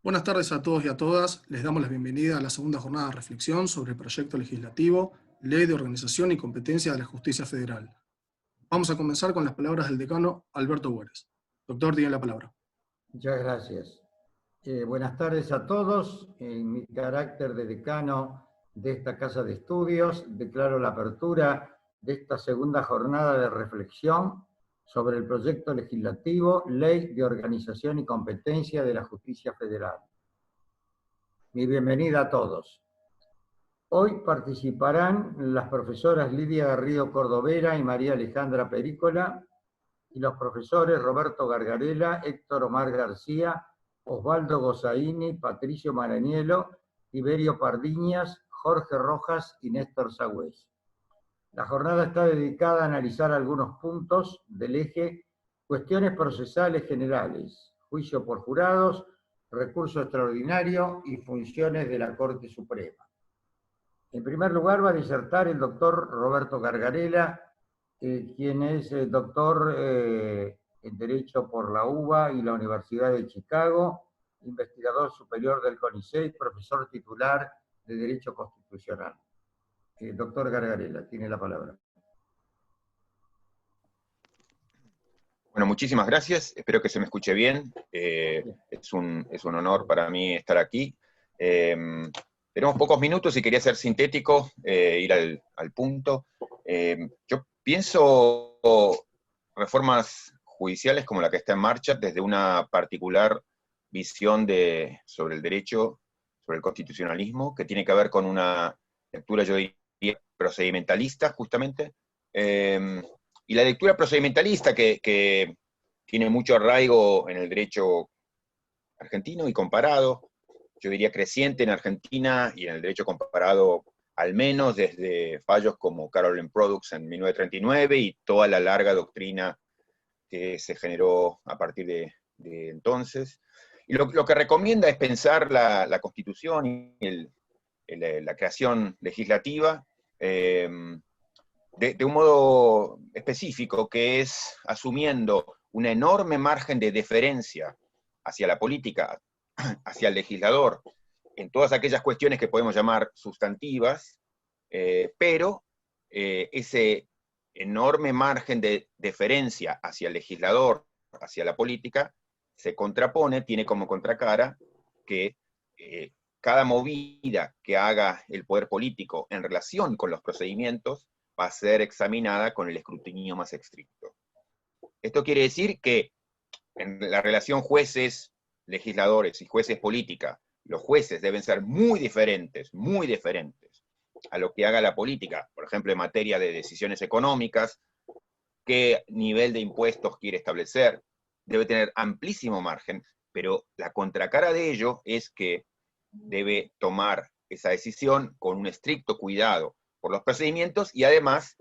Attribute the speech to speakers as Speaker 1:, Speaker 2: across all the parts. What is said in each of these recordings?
Speaker 1: Buenas tardes a todos y a todas. Les damos la bienvenida a la segunda jornada de reflexión sobre el proyecto legislativo, Ley de Organización y Competencia de la Justicia Federal. Vamos a comenzar con las palabras del decano Alberto Boeres. Doctor, tiene la palabra.
Speaker 2: Muchas gracias. Buenas tardes a todos. En mi carácter de decano de esta Casa de Estudios, declaro la apertura de esta segunda jornada de reflexión sobre el proyecto legislativo Ley de Organización y Competencia de la Justicia Federal. Mi bienvenida a todos. Hoy participarán las profesoras Lidia Garrido Cordovera y María Alejandra Perícola, y los profesores Roberto Gargarella, Héctor Omar García, Osvaldo Gossaini, Patricio Marañelo, Tiberio Pardiñas, Jorge Rojas y Néstor Sagüez. La jornada está dedicada a analizar algunos puntos del eje cuestiones procesales generales, juicio por jurados, recurso extraordinario y funciones de la Corte Suprema. En primer lugar va a disertar el doctor Roberto Gargarella, quien es doctor en Derecho por la UBA y la Universidad de Chicago, investigador superior del CONICET, profesor titular de Derecho Constitucional. Doctor Gargarella, tiene la palabra.
Speaker 3: Bueno, muchísimas gracias. Espero que se me escuche bien. Es un honor para mí estar aquí. Tenemos pocos minutos y quería ser sintético, ir al punto. Yo pienso reformas judiciales como la que está en marcha desde una particular visión sobre el derecho, sobre el constitucionalismo, que tiene que ver con una lectura, yo diría, procedimentalista, justamente. Y la lectura procedimentalista que tiene mucho arraigo en el derecho argentino y comparado, yo diría creciente en Argentina y en el derecho comparado al menos desde fallos como Carolyn Products en 1939 y toda la larga doctrina que se generó a partir de entonces. Y lo que recomienda es pensar la Constitución y la creación legislativa de un modo específico, que es asumiendo un enorme margen de deferencia hacia la política, hacia el legislador, en todas aquellas cuestiones que podemos llamar sustantivas, pero ese enorme margen de deferencia hacia el legislador, hacia la política, se contrapone, tiene como contracara que cada movida que haga el poder político en relación con los procedimientos va a ser examinada con el escrutinio más estricto. Esto quiere decir que en la relación jueces-legisladores y jueces-política, los jueces deben ser muy diferentes a lo que haga la política, por ejemplo, en materia de decisiones económicas, qué nivel de impuestos quiere establecer, debe tener amplísimo margen, pero la contracara de ello es que debe tomar esa decisión con un estricto cuidado por los procedimientos, y además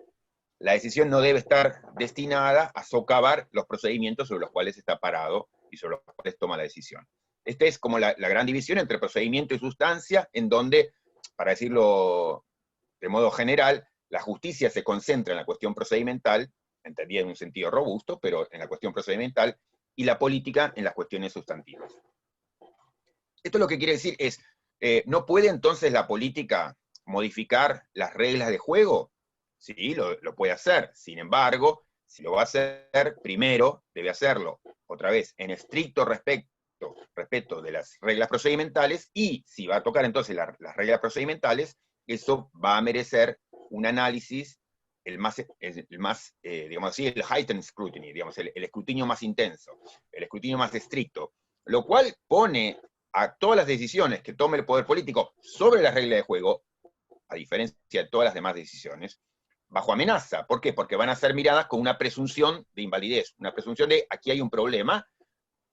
Speaker 3: la decisión no debe estar destinada a socavar los procedimientos sobre los cuales está parado y sobre los cuales toma la decisión. Esta es como la gran división entre procedimiento y sustancia, en donde, para decirlo de modo general, la justicia se concentra en la cuestión procedimental, entendida en un sentido robusto, pero en la cuestión procedimental, y la política en las cuestiones sustantivas. Esto lo que quiere decir es, ¿no puede entonces la política modificar las reglas de juego? Sí, lo puede hacer. Sin embargo, si lo va a hacer, primero debe hacerlo, otra vez, en estricto respeto de las reglas procedimentales, y si va a tocar entonces las reglas procedimentales, eso va a merecer un análisis, digamos así, el heightened scrutiny, digamos, el escrutinio más intenso, el escrutinio más estricto, lo cual pone a todas las decisiones que tome el poder político sobre las reglas de juego, a diferencia de todas las demás decisiones, bajo amenaza. ¿Por qué? Porque van a ser miradas con una presunción de invalidez, una presunción de aquí hay un problema,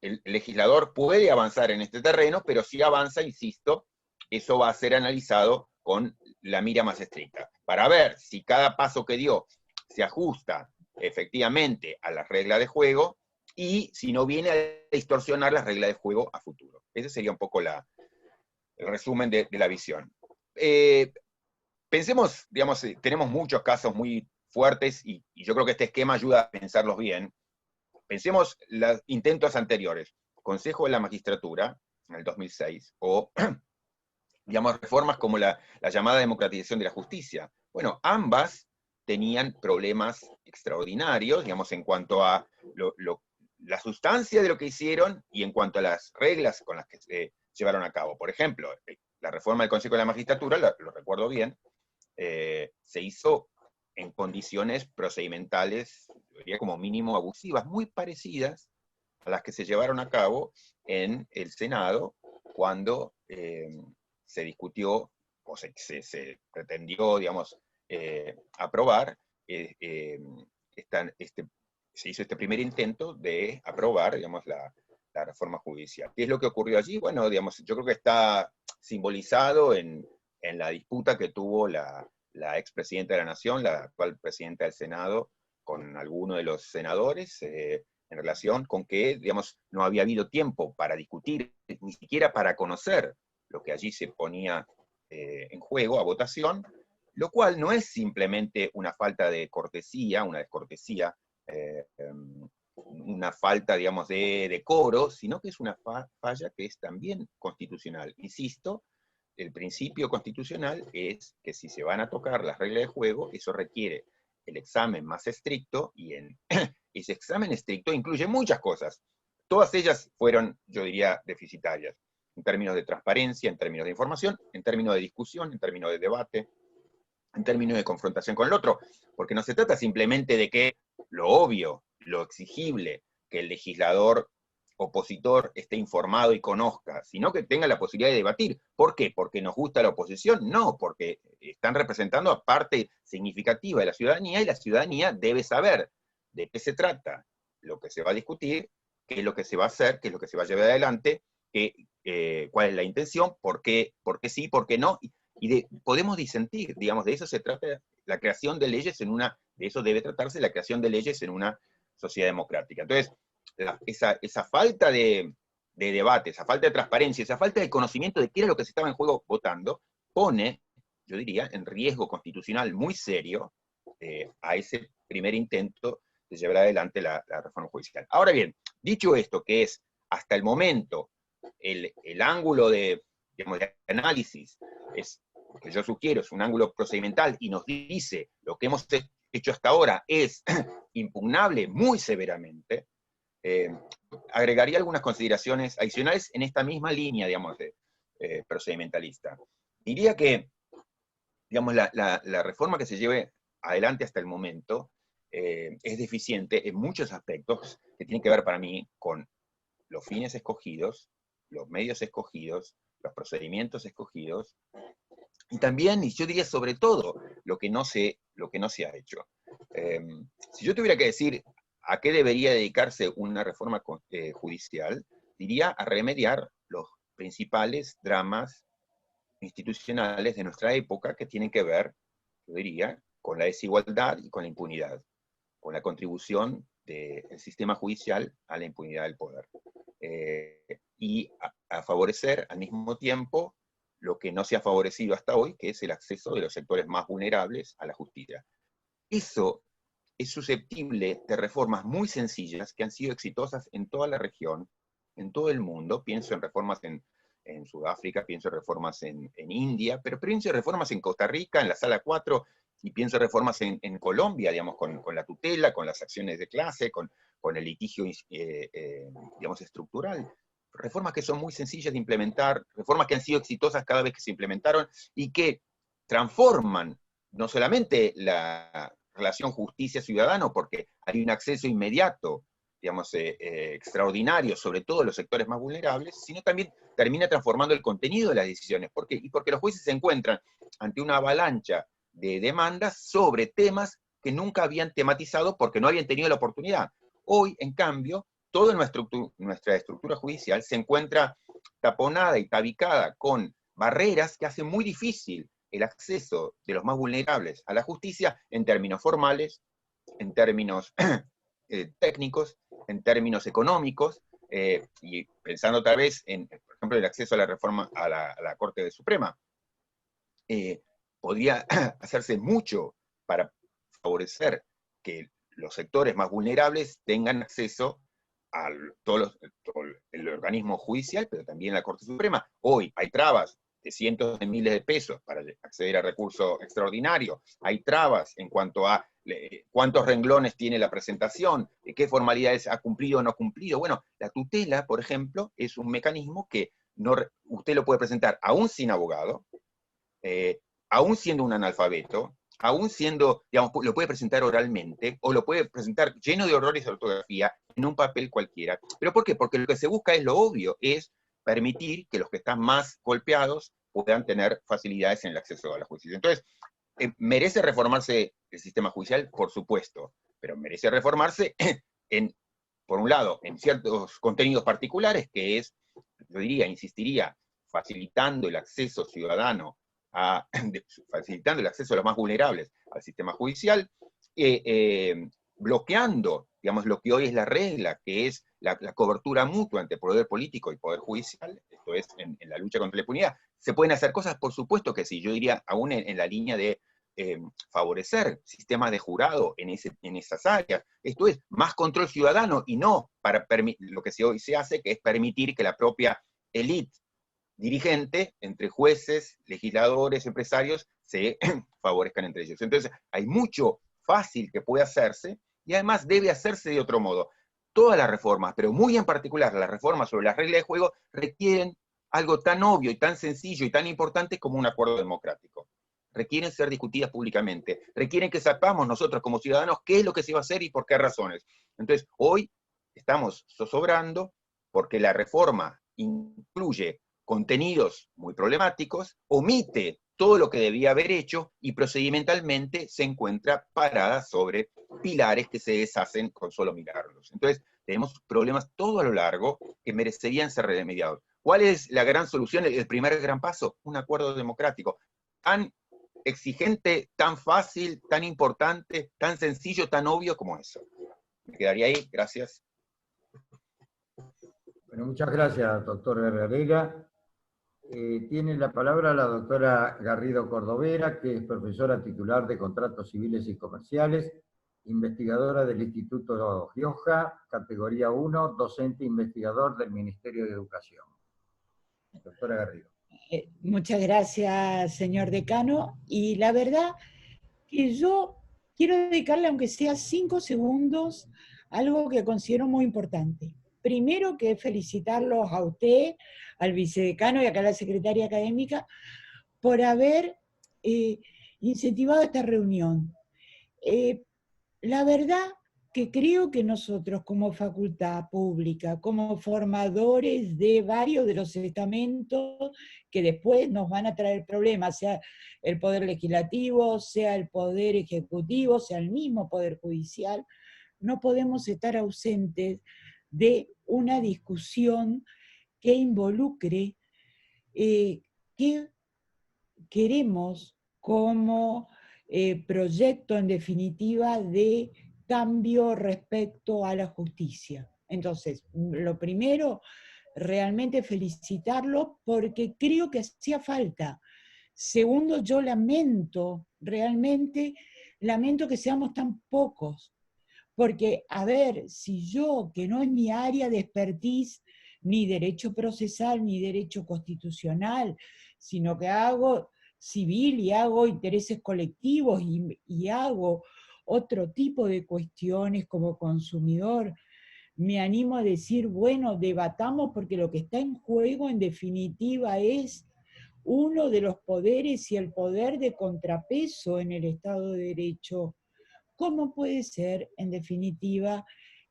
Speaker 3: el legislador puede avanzar en este terreno, pero si avanza, insisto, eso va a ser analizado con la mira más estricta, para ver si cada paso que dio se ajusta efectivamente a las reglas de juego, y si no viene a distorsionar las reglas de juego a futuro. Ese sería un poco el resumen de la visión. Pensemos, digamos, tenemos muchos casos muy fuertes, y yo creo que este esquema ayuda a pensarlos bien. Pensemos los intentos anteriores. Consejo de la Magistratura, en el 2006, o, digamos, reformas como la llamada democratización de la justicia. Bueno, ambas tenían problemas extraordinarios, digamos, en cuanto a la sustancia de lo que hicieron y en cuanto a las reglas con las que se llevaron a cabo. Por ejemplo, la reforma del Consejo de la Magistratura, lo recuerdo bien, se hizo en condiciones procedimentales, yo diría como mínimo abusivas, muy parecidas a las que se llevaron a cabo en el Senado cuando se discutió o se pretendió, digamos, aprobar, se hizo este primer intento de aprobar, digamos, la reforma judicial. ¿Qué es lo que ocurrió allí? Bueno, digamos, yo creo que está simbolizado en la disputa que tuvo la expresidenta de la Nación, la actual presidenta del Senado, con alguno de los senadores, en relación con que, digamos, no había habido tiempo para discutir, ni siquiera para conocer lo que allí se ponía en juego a votación, lo cual no es simplemente una falta de cortesía, una descortesía, una falta, digamos, de decoro, sino que es una falla que es también constitucional. Insisto, el principio constitucional es que si se van a tocar las reglas de juego, eso requiere el examen más estricto, y ese examen estricto incluye muchas cosas. Todas ellas fueron, yo diría, deficitarias, en términos de transparencia, en términos de información, en términos de discusión, en términos de debate, en términos de confrontación con el otro, porque no se trata simplemente de que lo obvio, lo exigible, que el legislador opositor esté informado y conozca, sino que tenga la posibilidad de debatir. ¿Por qué? ¿Porque nos gusta la oposición? No, porque están representando a parte significativa de la ciudadanía, y la ciudadanía debe saber de qué se trata, lo que se va a discutir, qué es lo que se va a hacer, qué es lo que se va a llevar adelante, cuál es la intención, por qué sí, por qué no, y podemos disentir, digamos, de eso se trata la creación de leyes de eso debe tratarse la creación de leyes en una sociedad democrática. Entonces, esa falta de debate, esa falta de transparencia, esa falta de conocimiento de qué era lo que se estaba en juego votando, pone, yo diría, en riesgo constitucional muy serio a ese primer intento de llevar adelante la reforma judicial. Ahora bien, dicho esto, que es hasta el momento el ángulo digamos, de análisis, que yo sugiero, es un ángulo procedimental y nos dice lo que hemos hecho hasta ahora es impugnable muy severamente, agregaría algunas consideraciones adicionales en esta misma línea, digamos, procedimentalista. Diría que, digamos, la reforma que se lleve adelante hasta el momento es deficiente en muchos aspectos que tienen que ver para mí con los fines escogidos, los medios escogidos, los procedimientos escogidos, y también, y yo diría sobre todo, lo que no se ha hecho. Si yo tuviera que decir a qué debería dedicarse una reforma judicial, diría a remediar los principales dramas institucionales de nuestra época que tienen que ver, yo diría, con la desigualdad y con la impunidad, con la contribución del sistema judicial a la impunidad del poder. Y a favorecer al mismo tiempo lo que no se ha favorecido hasta hoy, que es el acceso de los sectores más vulnerables a la justicia. Eso es susceptible de reformas muy sencillas que han sido exitosas en toda la región, en todo el mundo. Pienso en reformas en Sudáfrica, pienso en reformas en India, pero pienso en reformas en Costa Rica, en la Sala 4, y pienso en reformas en Colombia, digamos, con la tutela, con las acciones de clase, con el litigio, digamos, estructural. Reformas que son muy sencillas de implementar, reformas que han sido exitosas cada vez que se implementaron y que transforman no solamente la relación justicia-ciudadano, porque hay un acceso inmediato, digamos, extraordinario, sobre todo en los sectores más vulnerables, sino también termina transformando el contenido de las decisiones. ¿Por qué? Y porque los jueces se encuentran ante una avalancha de demandas sobre temas que nunca habían tematizado porque no habían tenido la oportunidad. Hoy, en cambio, toda nuestra estructura judicial se encuentra taponada y tabicada con barreras que hacen muy difícil el acceso de los más vulnerables a la justicia en términos formales, en términos técnicos, en términos económicos, y pensando tal vez en, por ejemplo, el acceso a la reforma a la Corte Suprema. Podría hacerse mucho para favorecer que los sectores más vulnerables tengan acceso todo el organismo judicial, pero también a la Corte Suprema. Hoy hay trabas de cientos de miles de pesos para acceder a recurso extraordinario, hay trabas en cuanto a cuántos renglones tiene la presentación, qué formalidades ha cumplido o no cumplido. Bueno, la tutela, por ejemplo, es un mecanismo que usted lo puede presentar aún sin abogado, aún siendo un analfabeto, aún siendo, digamos, lo puede presentar oralmente, o lo puede presentar lleno de errores de ortografía, en un papel cualquiera. ¿Pero por qué? Porque lo que se busca es lo obvio, es permitir que los que están más golpeados puedan tener facilidades en el acceso a la justicia. Entonces, ¿merece reformarse el sistema judicial? Por supuesto, pero merece reformarse por un lado, en ciertos contenidos particulares, que es, yo diría, insistiría, facilitando el acceso ciudadano, facilitando el acceso a los más vulnerables al sistema judicial, bloqueando, digamos, lo que hoy es la regla, que es la cobertura mutua entre poder político y poder judicial, esto es, en la lucha contra la impunidad. ¿Se pueden hacer cosas? Por supuesto que sí, yo diría, aún en la línea de favorecer sistemas de jurado en esas áreas. Esto es, más control ciudadano y no para lo que hoy se hace, que es permitir que la propia élite dirigente, entre jueces, legisladores, empresarios, se favorezcan entre ellos. Entonces, hay mucho fácil que puede hacerse, y además debe hacerse de otro modo. Todas las reformas, pero muy en particular las reformas sobre las reglas de juego, requieren algo tan obvio y tan sencillo y tan importante como un acuerdo democrático. Requieren ser discutidas públicamente, requieren que sepamos nosotros como ciudadanos qué es lo que se va a hacer y por qué razones. Entonces, hoy estamos zozobrando porque la reforma incluye contenidos muy problemáticos, omite todo lo que debía haber hecho y procedimentalmente se encuentra parada sobre pilares que se deshacen con solo mirarlos. Entonces, tenemos problemas todo a lo largo que merecerían ser remediados. ¿Cuál es la gran solución? El primer gran paso, un acuerdo democrático. Tan exigente, tan fácil, tan importante, tan sencillo, tan obvio como eso. Me quedaría ahí, gracias.
Speaker 2: Bueno, muchas gracias, doctor Herrera. Tiene la palabra la doctora Garrido Cordovera, que es profesora titular de Contratos Civiles y Comerciales, investigadora del Instituto Gioja, categoría 1, docente investigador del Ministerio de Educación. Doctora Garrido.
Speaker 4: Muchas gracias, señor decano. Y la verdad que yo quiero dedicarle, aunque sea 5 segundos, a algo que considero muy importante. Primero, que felicitarlos a usted, al vicedecano y acá a la secretaria académica, por haber incentivado esta reunión. La verdad que creo que nosotros como facultad pública, como formadores de varios de los estamentos que después nos van a traer problemas, sea el Poder Legislativo, sea el Poder Ejecutivo, sea el mismo Poder Judicial, no podemos estar ausentes de una discusión que involucre qué queremos como proyecto en definitiva de cambio respecto a la justicia. Entonces, lo primero, realmente felicitarlo porque creo que hacía falta. Segundo, yo realmente lamento que seamos tan pocos. Porque, a ver, si yo, que no es mi área de expertise, ni derecho procesal, ni derecho constitucional, sino que hago civil y hago intereses colectivos y hago otro tipo de cuestiones como consumidor, me animo a decir, bueno, debatamos porque lo que está en juego en definitiva es uno de los poderes y el poder de contrapeso en el Estado de Derecho. ¿Cómo puede ser, en definitiva,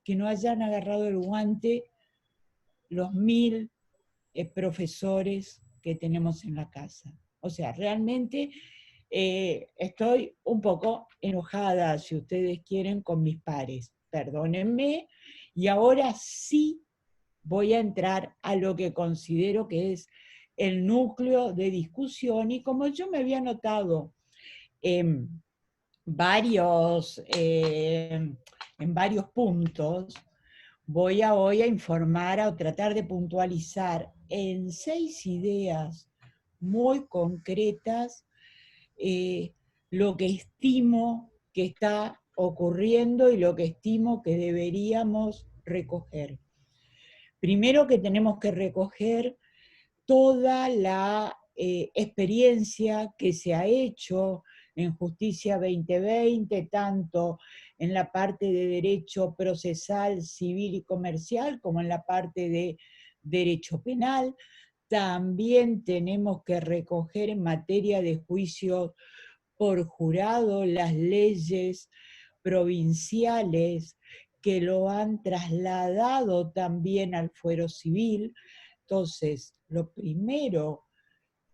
Speaker 4: que no hayan agarrado el guante los 1000 profesores que tenemos en la casa? O sea, realmente estoy un poco enojada, si ustedes quieren, con mis pares. Perdónenme, y ahora sí voy a entrar a lo que considero que es el núcleo de discusión, y como yo me había notado en varios puntos, voy hoy a informar o tratar de puntualizar en 6 ideas muy concretas lo que estimo que está ocurriendo y lo que estimo que deberíamos recoger. Primero que tenemos que recoger toda la experiencia que se ha hecho en Justicia 2020, tanto en la parte de derecho procesal, civil y comercial, como en la parte de derecho penal. También tenemos que recoger en materia de juicio por jurado las leyes provinciales que lo han trasladado también al fuero civil. Entonces, lo primero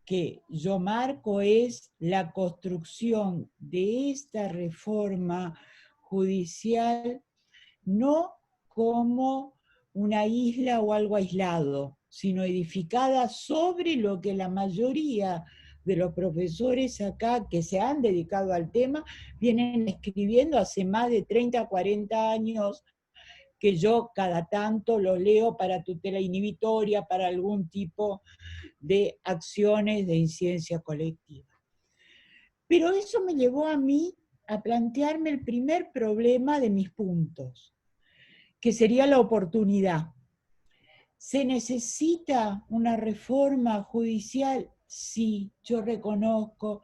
Speaker 4: que yo marco es la construcción de esta reforma judicial no como una isla o algo aislado, sino edificada sobre lo que la mayoría de los profesores acá que se han dedicado al tema vienen escribiendo hace más de 30, 40 años, que yo cada tanto lo leo para tutela inhibitoria, para algún tipo de acciones de incidencia colectiva. Pero eso me llevó a mí a plantearme el primer problema de mis puntos, que sería la oportunidad. ¿Se necesita una reforma judicial? Sí, yo reconozco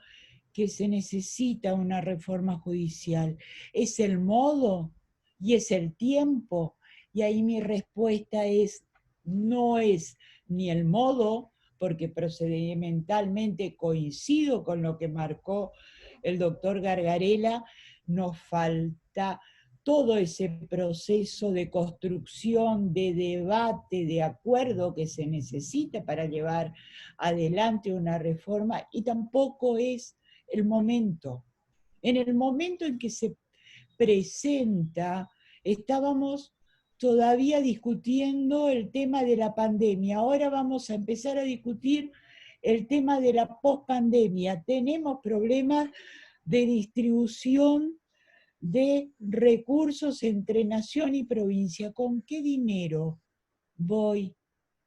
Speaker 4: que se necesita una reforma judicial. ¿Es el modo y es el tiempo? Y ahí mi respuesta es, no es ni el modo, porque procedimentalmente coincido con lo que marcó el doctor Gargarella, nos falta todo ese proceso de construcción, de debate, de acuerdo que se necesita para llevar adelante una reforma, y tampoco es el momento. En el momento en que se presenta, estábamos todavía discutiendo el tema de la pandemia. Ahora vamos a empezar a discutir el tema de la pospandemia. Tenemos problemas de distribución de recursos entre nación y provincia. ¿Con qué dinero voy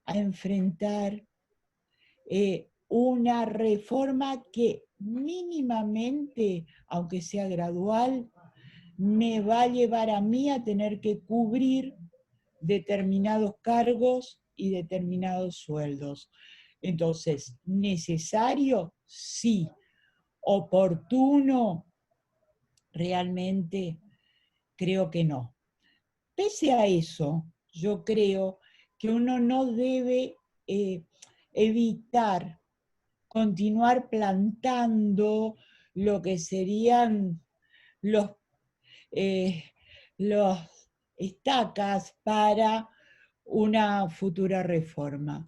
Speaker 4: a enfrentar una reforma que mínimamente, aunque sea gradual, me va a llevar a mí a tener que cubrir determinados cargos y determinados sueldos? Entonces, ¿necesario? Sí. ¿Oportuno? Realmente creo que no. Pese a eso, yo creo que uno no debe evitar continuar plantando lo que serían los estacas para una futura reforma.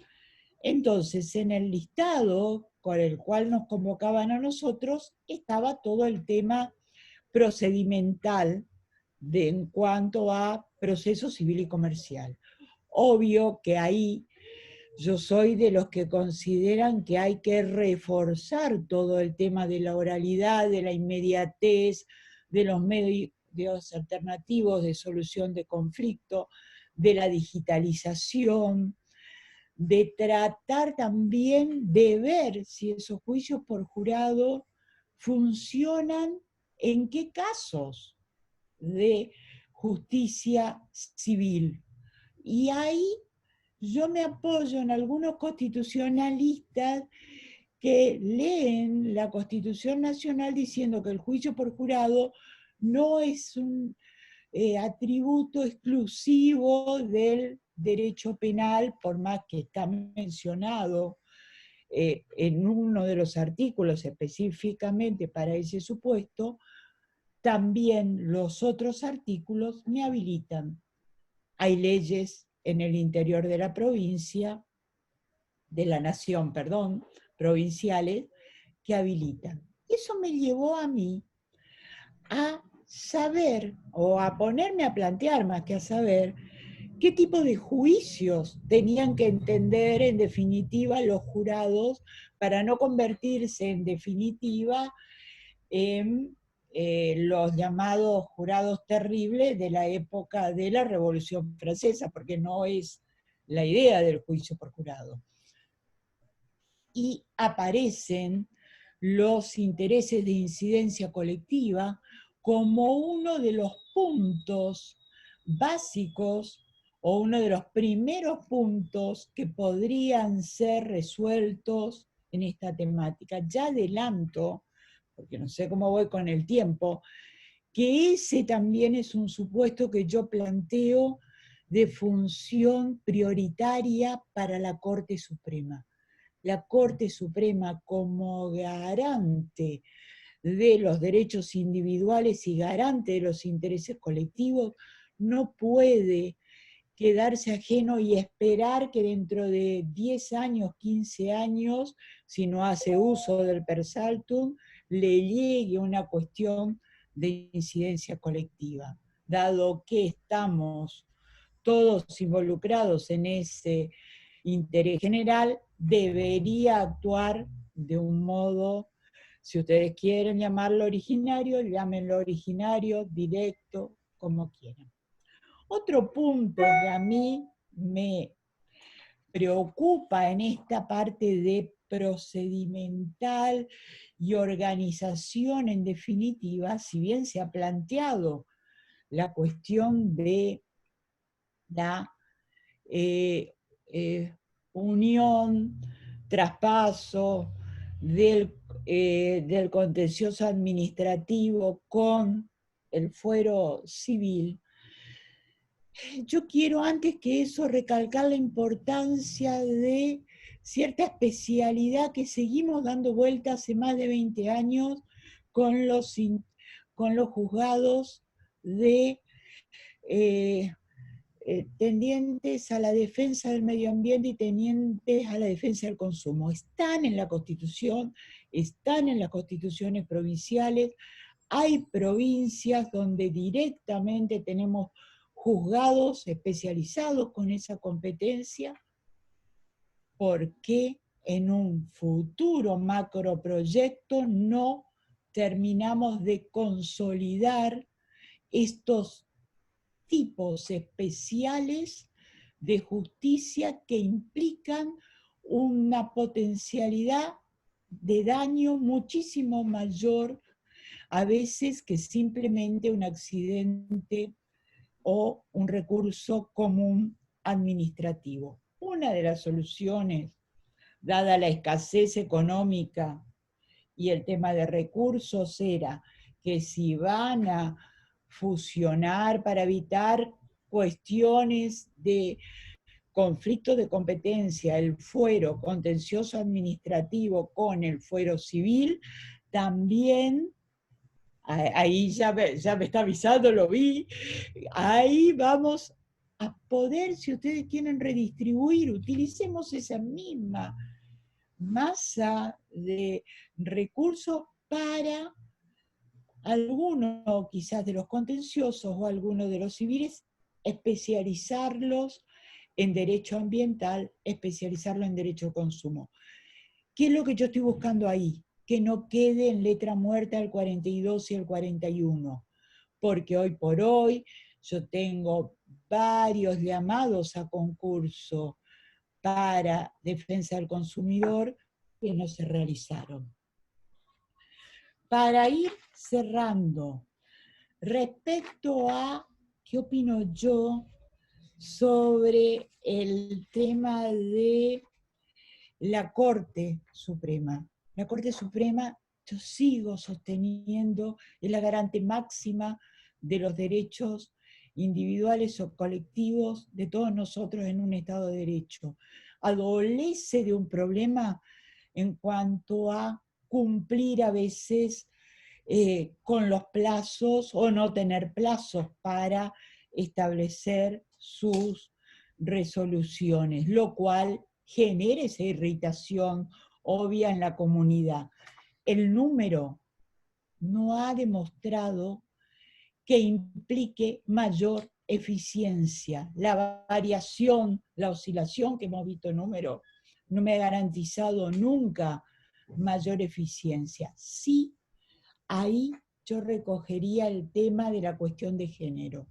Speaker 4: Entonces, en el listado con el cual nos convocaban a nosotros, estaba todo el tema procedimental en cuanto a proceso civil y comercial. Obvio que ahí yo soy de los que consideran que hay que reforzar todo el tema de la oralidad, de la inmediatez, de los medios alternativos de solución de conflicto, de la digitalización, de tratar también de ver si esos juicios por jurado funcionan, en qué casos de justicia civil. Y ahí yo me apoyo en algunos constitucionalistas que leen la Constitución Nacional diciendo que el juicio por jurado no es un atributo exclusivo del derecho penal, por más que está mencionado en uno de los artículos específicamente para ese supuesto. También los otros artículos me habilitan. Hay leyes en el interior de la provincia, de la nación, perdón, provinciales, que habilitan. Eso me llevó a mí a saber, o a ponerme a plantear más que a saber, qué tipo de juicios tenían que entender en definitiva los jurados para no convertirse en definitiva en los llamados jurados terribles de la época de la Revolución Francesa, porque no es la idea del juicio por jurado. Y aparecen los intereses de incidencia colectiva como uno de los puntos básicos o uno de los primeros puntos que podrían ser resueltos en esta temática. Ya adelanto, porque no sé cómo voy con el tiempo, que ese también es un supuesto que yo planteo de función prioritaria para la Corte Suprema. La Corte Suprema como garante de los derechos individuales y garante de los intereses colectivos no puede quedarse ajeno y esperar que dentro de 10 años, 15 años, si no hace uso del per saltum, le llegue una cuestión de incidencia colectiva. Dado que estamos todos involucrados en ese interés general, debería actuar de un modo, si ustedes quieren llamarlo originario, llámenlo originario, directo, como quieran. Otro punto que a mí me preocupa en esta parte de procedimental y organización en definitiva, si bien se ha planteado la cuestión de la unión, traspaso del contencioso administrativo con el fuero civil, yo quiero antes que eso recalcar la importancia de cierta especialidad que seguimos dando vuelta hace más de 20 años con los juzgados de tendientes a la defensa del medio ambiente y tendientes a la defensa del consumo. Están en la Constitución, están en las constituciones provinciales, hay provincias donde directamente tenemos juzgados especializados con esa competencia. ¿Por qué en un futuro macroproyecto no terminamos de consolidar estos tipos especiales de justicia que implican una potencialidad de daño muchísimo mayor a veces que simplemente un accidente o un recurso común administrativo? Una de las soluciones, dada la escasez económica y el tema de recursos, era que si van a fusionar para evitar cuestiones de conflicto de competencia, el fuero contencioso administrativo con el fuero civil, también, ahí ya me está avisando, lo vi, ahí vamos a poder, si ustedes quieren redistribuir, utilicemos esa misma masa de recursos para algunos quizás de los contenciosos o algunos de los civiles, especializarlos en derecho ambiental, especializarlo en derecho al consumo. ¿Qué es lo que yo estoy buscando ahí? Que no quede en letra muerta el 42 y el 41, porque hoy por hoy yo tengo varios llamados a concurso para defensa del consumidor que no se realizaron. Para ir cerrando, respecto a qué opino yo sobre el tema de la Corte Suprema. La Corte Suprema, yo sigo sosteniendo, es la garante máxima de los derechos individuales o colectivos de todos nosotros en un Estado de Derecho. Adolece de un problema en cuanto a cumplir a veces con los plazos o no tener plazos para establecer sus resoluciones, lo cual genera esa irritación obvia en la comunidad. El número no ha demostrado que implique mayor eficiencia. La variación, la oscilación que hemos visto en número, no me ha garantizado nunca mayor eficiencia. Sí, ahí yo recogería el tema de la cuestión de género.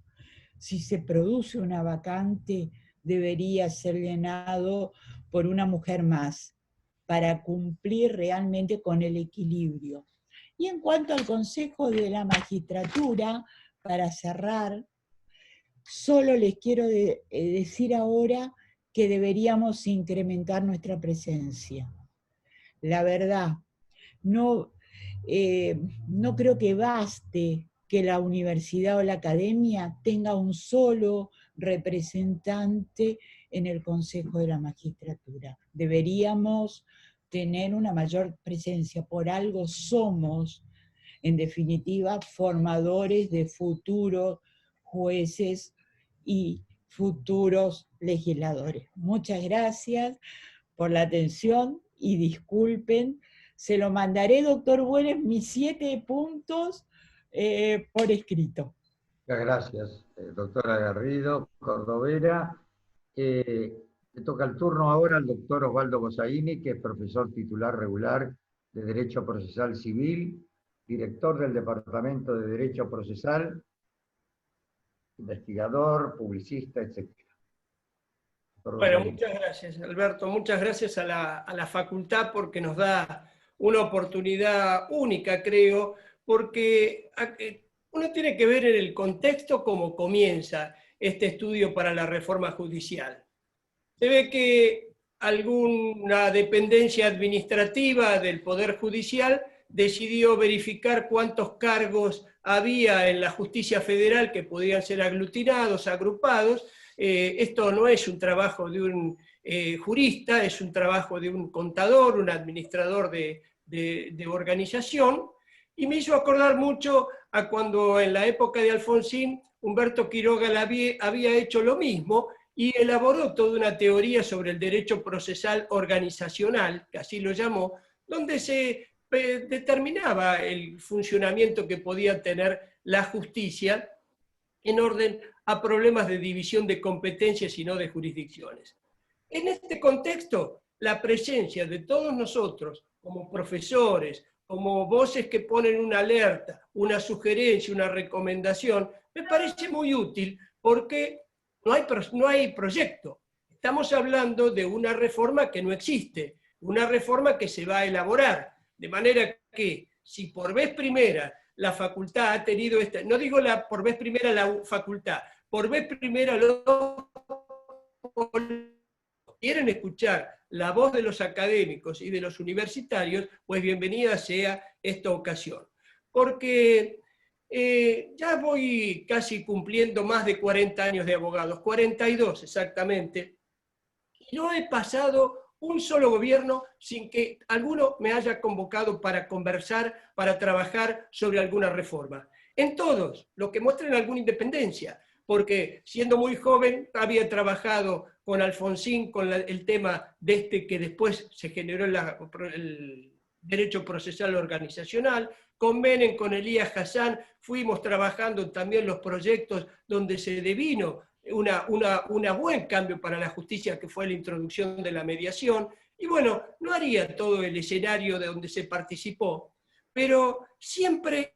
Speaker 4: Si se produce una vacante, debería ser llenado por una mujer más, para cumplir realmente con el equilibrio. Y en cuanto al Consejo de la Magistratura, para cerrar, Solo les quiero decir ahora que deberíamos incrementar nuestra presencia. La verdad, no creo que baste que la universidad o la academia tenga un solo representante en el Consejo de la Magistratura. Deberíamos tener una mayor presencia, por algo somos, en definitiva, formadores de futuros jueces y futuros legisladores. Muchas gracias por la atención y disculpen. Se lo mandaré, doctor Güemes, mis 7 puntos por escrito.
Speaker 2: Muchas gracias, doctora Garrido, Cordovera. Le toca el turno ahora al doctor Osvaldo Bosaini, que es profesor titular regular de Derecho Procesal Civil, director del Departamento de Derecho Procesal, investigador, publicista, etc.
Speaker 5: Bueno, muchas gracias, Alberto. Muchas gracias a la facultad porque nos da una oportunidad única, creo, porque uno tiene que ver en el contexto cómo comienza este estudio para la reforma judicial. Se ve que alguna dependencia administrativa del Poder Judicial decidió verificar cuántos cargos había en la justicia federal que podían ser aglutinados, agrupados. Esto no es un trabajo de un jurista, es un trabajo de un contador, un administrador de organización, y me hizo acordar mucho a cuando en la época de Alfonsín Humberto Quiroga había hecho lo mismo y elaboró toda una teoría sobre el derecho procesal organizacional, que así lo llamó, donde se determinaba el funcionamiento que podía tener la justicia en orden a problemas de división de competencias y no de jurisdicciones. En este contexto, la presencia de todos nosotros, como profesores, como voces que ponen una alerta, una sugerencia, una recomendación, me parece muy útil porque no hay proyecto. Estamos hablando de una reforma que no existe, una reforma que se va a elaborar, de manera que si por vez primera la facultad ha tenido esta, no digo por vez primera la facultad, por vez primera quieren escuchar la voz de los académicos y de los universitarios, pues bienvenida sea esta ocasión. Porque ya voy casi cumpliendo más de 40 años de abogados, 42 exactamente, y no he pasado un solo gobierno sin que alguno me haya convocado para conversar, para trabajar sobre alguna reforma. En todos, lo que muestran alguna independencia, porque siendo muy joven había trabajado con Alfonsín, con el tema de que después se generó el derecho procesal organizacional, con Menem, con Elías Hassan, fuimos trabajando también los proyectos donde se devino un buen cambio para la justicia, que fue la introducción de la mediación, y bueno, no haría todo el escenario de donde se participó, pero siempre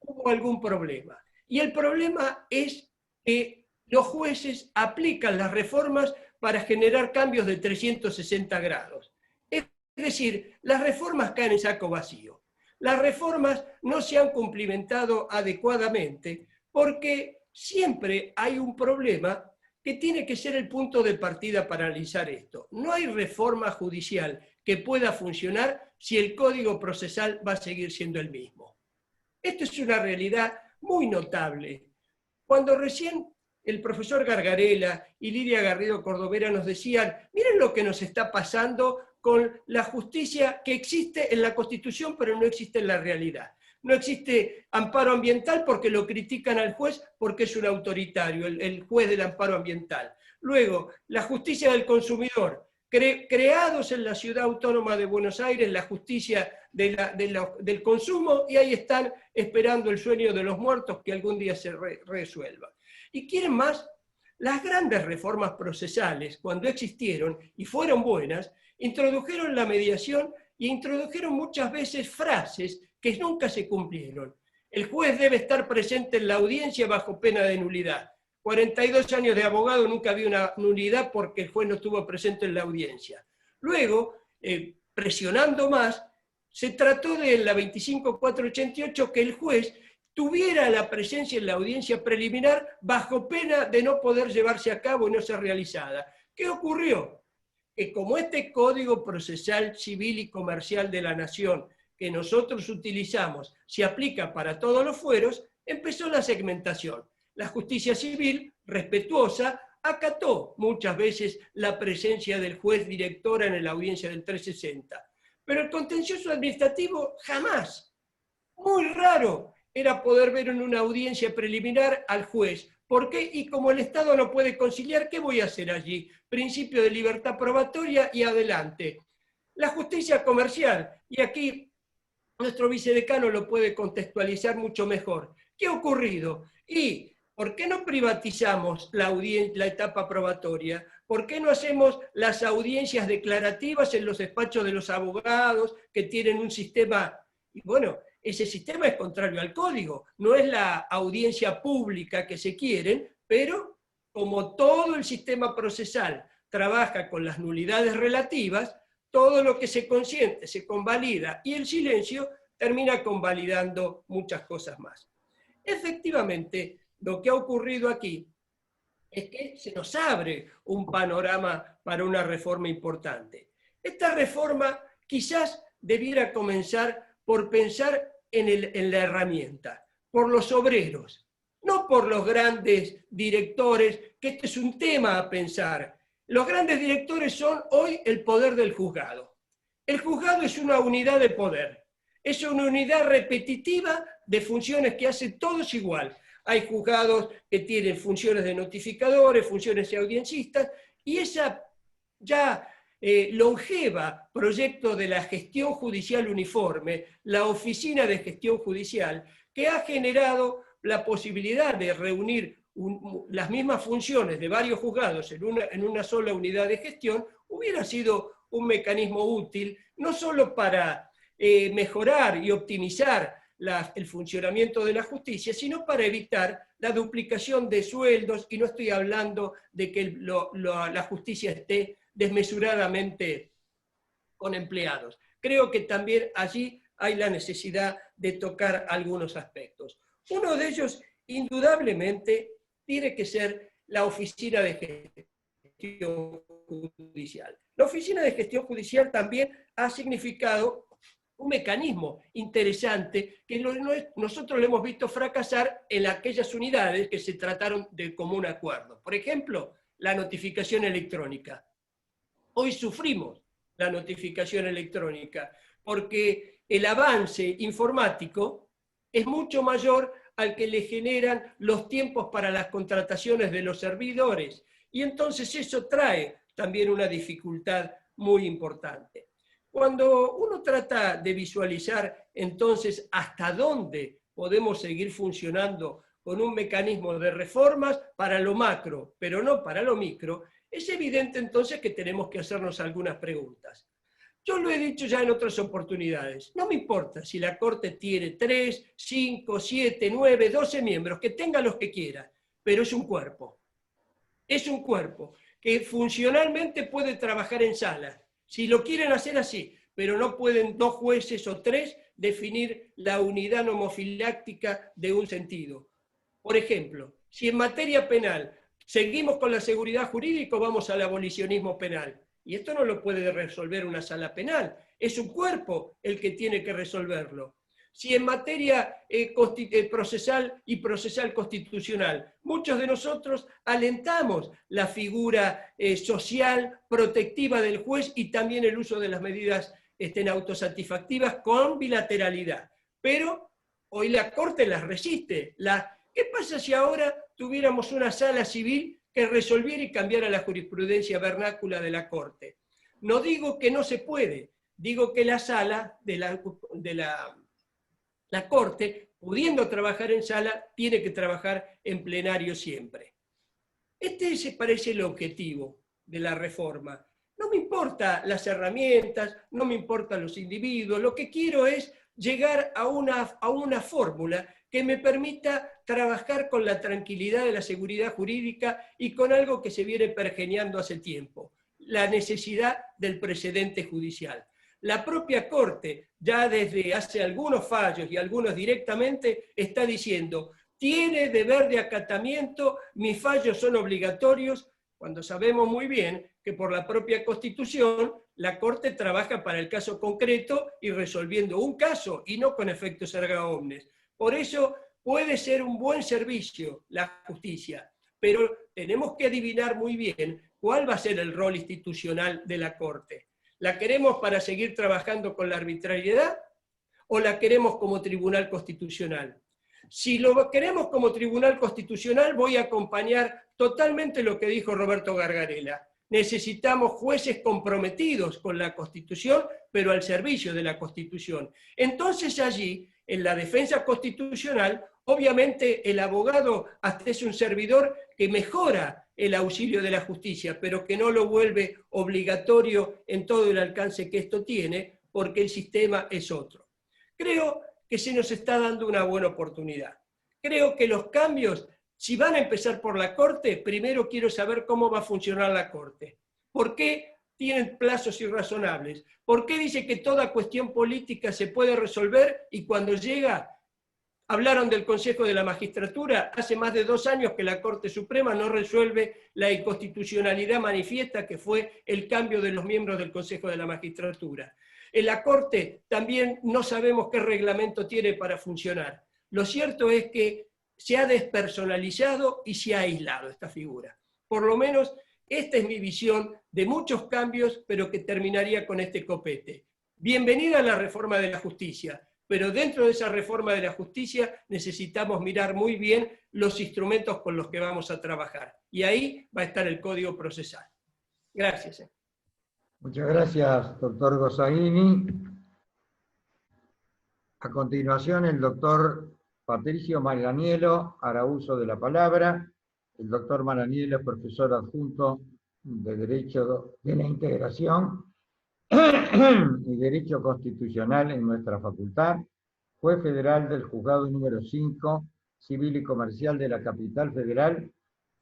Speaker 5: hubo algún problema. Y el problema es que los jueces aplican las reformas para generar cambios de 360 grados. Es decir, las reformas caen en saco vacío. Las reformas no se han cumplimentado adecuadamente porque siempre hay un problema que tiene que ser el punto de partida para analizar esto. No hay reforma judicial que pueda funcionar si el Código Procesal va a seguir siendo el mismo. Esto es una realidad muy notable. Cuando recién el profesor Gargarella y Lidia Garrido Cordovera nos decían, miren lo que nos está pasando con la justicia que existe en la Constitución, pero no existe en la realidad. No existe amparo ambiental porque lo critican al juez porque es un autoritario, el juez del amparo ambiental. Luego, la justicia del consumidor, creados en la Ciudad Autónoma de Buenos Aires, la justicia del consumo, y ahí están esperando el sueño de los muertos que algún día se resuelva. ¿Y quieren más? Las grandes reformas procesales, cuando existieron y fueron buenas, introdujeron la mediación y introdujeron muchas veces frases que nunca se cumplieron. El juez debe estar presente en la audiencia bajo pena de nulidad. 42 años de abogado, nunca había una nulidad porque el juez no estuvo presente en la audiencia. Luego, presionando más, se trató de la 25488 que el juez tuviera la presencia en la audiencia preliminar bajo pena de no poder llevarse a cabo y no ser realizada. ¿Qué ocurrió? Que como este Código Procesal Civil y Comercial de la Nación que nosotros utilizamos se aplica para todos los fueros, empezó la segmentación. La justicia civil, respetuosa, acató muchas veces la presencia del juez directora en la audiencia del 360. Pero el contencioso administrativo jamás. Muy raro era poder ver en una audiencia preliminar al juez. ¿Por qué? Y como el Estado no puede conciliar, ¿qué voy a hacer allí? Principio de libertad probatoria y adelante. La justicia comercial, y aquí nuestro vicedecano lo puede contextualizar mucho mejor. ¿Qué ha ocurrido? Y ¿por qué no privatizamos la etapa probatoria? ¿Por qué no hacemos las audiencias declarativas en los despachos de los abogados que tienen un sistema? Y bueno, ese sistema es contrario al código, no es la audiencia pública que se quieren, pero como todo el sistema procesal trabaja con las nulidades relativas, todo lo que se consiente se convalida y el silencio termina convalidando muchas cosas más. Efectivamente, lo que ha ocurrido aquí es que se nos abre un panorama para una reforma importante. Esta reforma quizás debiera comenzar por pensar en la herramienta, por los obreros, no por los grandes directores, que este es un tema a pensar. Los grandes directores son hoy el poder del juzgado. El juzgado es una unidad de poder, es una unidad repetitiva de funciones que hacen todos igual. Hay juzgados que tienen funciones de notificadores, funciones de audiencistas, y esa ya longeva proyecto de la gestión judicial uniforme, la Oficina de Gestión Judicial, que ha generado la posibilidad de reunir las mismas funciones de varios juzgados en una sola unidad de gestión, hubiera sido un mecanismo útil, no solo para mejorar y optimizar el funcionamiento de la justicia, sino para evitar la duplicación de sueldos, y no estoy hablando de que la justicia esté desmesuradamente con empleados. Creo que también allí hay la necesidad de tocar algunos aspectos. Uno de ellos, indudablemente, tiene que ser la Oficina de Gestión Judicial. La Oficina de Gestión Judicial también ha significado un mecanismo interesante que nosotros lo hemos visto fracasar en aquellas unidades que se trataron de común acuerdo. Por ejemplo, la notificación electrónica. Hoy sufrimos la notificación electrónica porque el avance informático es mucho mayor al que le generan los tiempos para las contrataciones de los servidores, y entonces eso trae también una dificultad muy importante. Cuando uno trata de visualizar entonces hasta dónde podemos seguir funcionando con un mecanismo de reformas para lo macro, pero no para lo micro, es evidente entonces que tenemos que hacernos algunas preguntas. Yo lo he dicho ya en otras oportunidades, no me importa si la Corte tiene 3, 5, 7, 9, 12 miembros, que tenga los que quiera, pero es un cuerpo. Es un cuerpo que funcionalmente puede trabajar en sala. Si lo quieren hacer así, pero no pueden 2 jueces o 3 definir la unidad nomofiláctica de un sentido. Por ejemplo, si en materia penal seguimos con la seguridad jurídica o vamos al abolicionismo penal, y esto no lo puede resolver una sala penal, es un cuerpo el que tiene que resolverlo. Si en materia procesal y procesal constitucional, muchos de nosotros alentamos la figura social protectiva del juez y también el uso de las medidas autosatisfactivas con bilateralidad. Pero hoy la Corte las resiste. ¿Qué pasa si ahora tuviéramos una sala civil que resolviera y cambiara la jurisprudencia vernácula de la Corte? No digo que no se puede, digo que la sala de la Corte, pudiendo trabajar en sala, tiene que trabajar en plenario siempre. Este se parece el objetivo de la reforma. No me importan las herramientas, no me importan los individuos, lo que quiero es llegar a una fórmula que me permita trabajar con la tranquilidad de la seguridad jurídica y con algo que se viene pergeñando hace tiempo, la necesidad del precedente judicial. La propia Corte, ya desde hace algunos fallos y algunos directamente, está diciendo, tiene deber de acatamiento, mis fallos son obligatorios, cuando sabemos muy bien que por la propia Constitución la Corte trabaja para el caso concreto y resolviendo un caso y no con efectos erga omnes. Por eso puede ser un buen servicio la justicia, pero tenemos que adivinar muy bien cuál va a ser el rol institucional de la Corte. ¿La queremos para seguir trabajando con la arbitrariedad o la queremos como tribunal constitucional? Si lo queremos como tribunal constitucional, voy a acompañar totalmente lo que dijo Roberto Gargarella. Necesitamos jueces comprometidos con la Constitución, pero al servicio de la Constitución. Entonces allí, en la defensa constitucional, obviamente el abogado hasta es un servidor que mejora el auxilio de la justicia, pero que no lo vuelve obligatorio en todo el alcance que esto tiene, porque el sistema es otro. Creo que se nos está dando una buena oportunidad. Creo que los cambios, si van a empezar por la Corte, primero quiero saber cómo va a funcionar la Corte. ¿Por qué tienen plazos irrazonables? ¿Por qué dice que toda cuestión política se puede resolver y cuando llega, hablaron del Consejo de la Magistratura, hace más de 2 años que la Corte Suprema no resuelve la inconstitucionalidad manifiesta que fue el cambio de los miembros del Consejo de la Magistratura? En la Corte también no sabemos qué reglamento tiene para funcionar. Lo cierto es que se ha despersonalizado y se ha aislado esta figura. Por lo menos esta es mi visión de muchos cambios, pero que terminaría con este copete. Bienvenida a la reforma de la justicia, pero dentro de esa reforma de la justicia necesitamos mirar muy bien los instrumentos con los que vamos a trabajar. Y ahí va a estar el Código Procesal. Gracias.
Speaker 2: Muchas gracias, doctor Gossaini. A continuación, el doctor Patricio Maraniello hará uso de la palabra. El doctor Maraniello es profesor adjunto de Derecho de la Integración y Derecho Constitucional en nuestra facultad, juez federal del Juzgado número 5, Civil y Comercial de la Capital Federal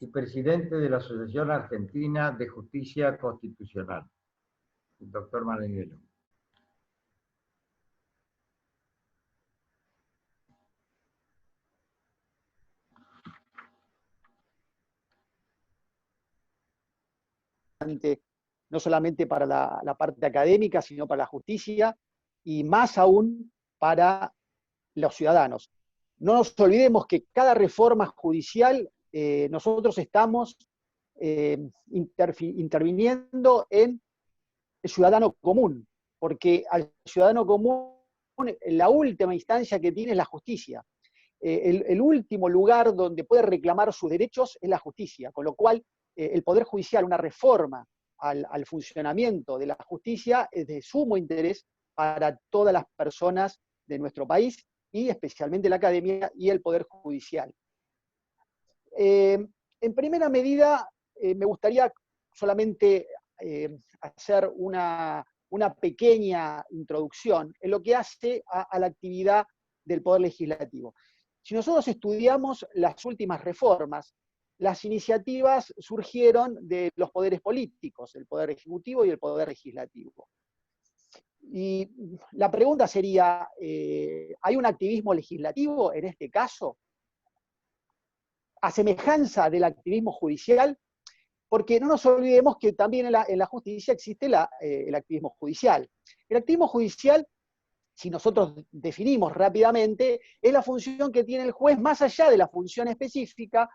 Speaker 2: y presidente de la Asociación Argentina de Justicia Constitucional. El doctor Maraniello.
Speaker 6: No solamente para la parte académica, sino para la justicia y más aún para los ciudadanos. No nos olvidemos que cada reforma judicial nosotros estamos interviniendo en el ciudadano común, porque al ciudadano común la última instancia que tiene es la justicia. El último lugar donde puede reclamar sus derechos es la justicia, con lo cual el Poder Judicial, una reforma al funcionamiento de la justicia es de sumo interés para todas las personas de nuestro país y especialmente la academia y el Poder Judicial. En primera medida, me gustaría solamente hacer una pequeña introducción en lo que hace a la actividad del Poder Legislativo. Si nosotros estudiamos las últimas reformas, las iniciativas surgieron de los poderes políticos, el Poder Ejecutivo y el Poder Legislativo. Y la pregunta sería, ¿hay un activismo legislativo en este caso? A semejanza del activismo judicial, porque no nos olvidemos que también en la justicia existe el activismo judicial. El activismo judicial, si nosotros definimos rápidamente, es la función que tiene el juez más allá de la función específica,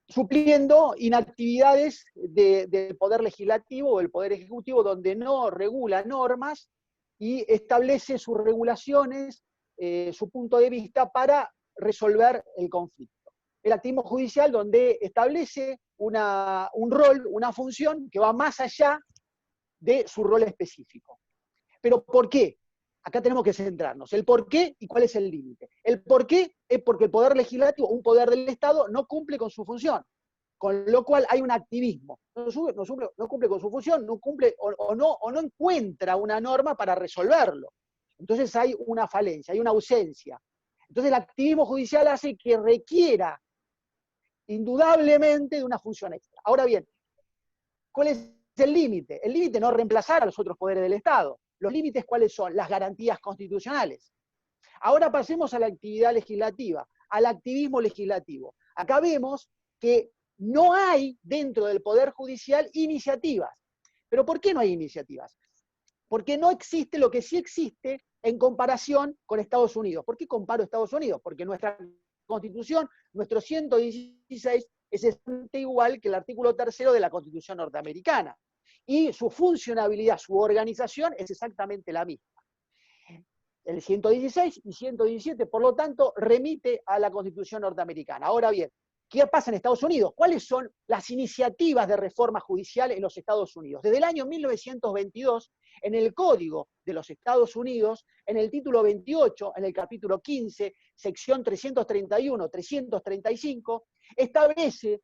Speaker 6: supliendo inactividades del Poder Legislativo o del Poder Ejecutivo donde no regula normas y establece sus regulaciones, su punto de vista para resolver el conflicto. El activismo judicial donde establece un rol, una función que va más allá de su rol específico. ¿Pero por qué? Acá tenemos que centrarnos. El por qué y cuál es el límite. El por qué es porque el Poder Legislativo, un poder del Estado, no cumple con su función. Con lo cual hay un activismo. No cumple con su función, no cumple o no encuentra una norma para resolverlo. Entonces hay una falencia, hay una ausencia. Entonces el activismo judicial hace que requiera indudablemente de una función extra. Ahora bien, ¿cuál es el límite? El límite no es reemplazar a los otros poderes del Estado. los límites, ¿cuáles son? Las garantías constitucionales. Ahora pasemos a la actividad legislativa, al activismo legislativo. Acá vemos que no hay dentro del Poder Judicial iniciativas. ¿Pero por qué no hay iniciativas? Porque no existe lo que sí existe en comparación con Estados Unidos. ¿Por qué comparo Estados Unidos? Porque nuestra Constitución, nuestro 116, es exactamente igual que el artículo 3º de la Constitución norteamericana. Y su funcionabilidad, su organización es exactamente la misma. El 116 y 117, por lo tanto, remite a la Constitución norteamericana. Ahora bien, ¿qué pasa en Estados Unidos? ¿Cuáles son las iniciativas de reforma judicial en los Estados Unidos? Desde el año 1922, en el Código de los Estados Unidos, en el título 28, en el capítulo 15, sección 331, 335, establece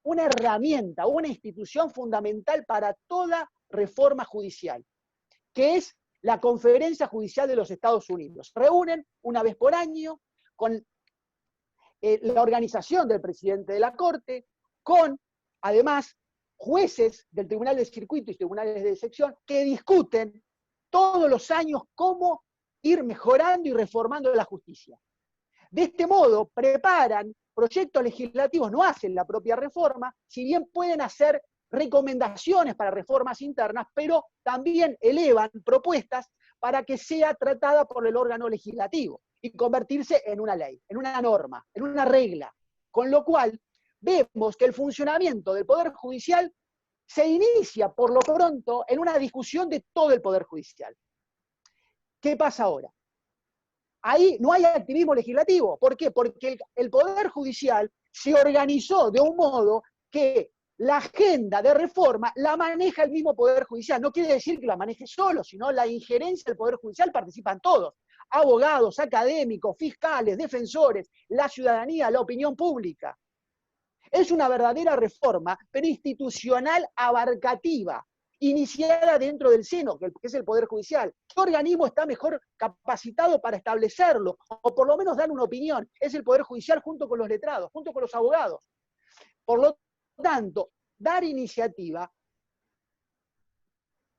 Speaker 6: una herramienta, una institución fundamental para toda reforma judicial, que es la Conferencia Judicial de los Estados Unidos. Se reúnen una vez por año con la organización del presidente de la Corte, con, además, jueces del Tribunal de Circuito y tribunales de sección que discuten todos los años cómo ir mejorando y reformando la justicia. De este modo, preparan proyectos legislativos, no hacen la propia reforma, si bien pueden hacer recomendaciones para reformas internas, pero también elevan propuestas para que sea tratada por el órgano legislativo y convertirse en una ley, en una norma, en una regla. Con lo cual, vemos que el funcionamiento del Poder Judicial se inicia, por lo pronto, en una discusión de todo el Poder Judicial. ¿Qué pasa ahora? Ahí no hay activismo legislativo. ¿Por qué? Porque el Poder Judicial se organizó de un modo que la agenda de reforma la maneja el mismo Poder Judicial. No quiere decir que la maneje solo, sino la injerencia del Poder Judicial participan todos. Abogados, académicos, fiscales, defensores, la ciudadanía, la opinión pública. Es una verdadera reforma, pero institucional abarcativa, iniciada dentro del seno, que es el Poder Judicial. ¿Qué organismo está mejor capacitado para establecerlo? O por lo menos dar una opinión. Es el Poder Judicial junto con los letrados, junto con los abogados. Por lo tanto, dar iniciativa,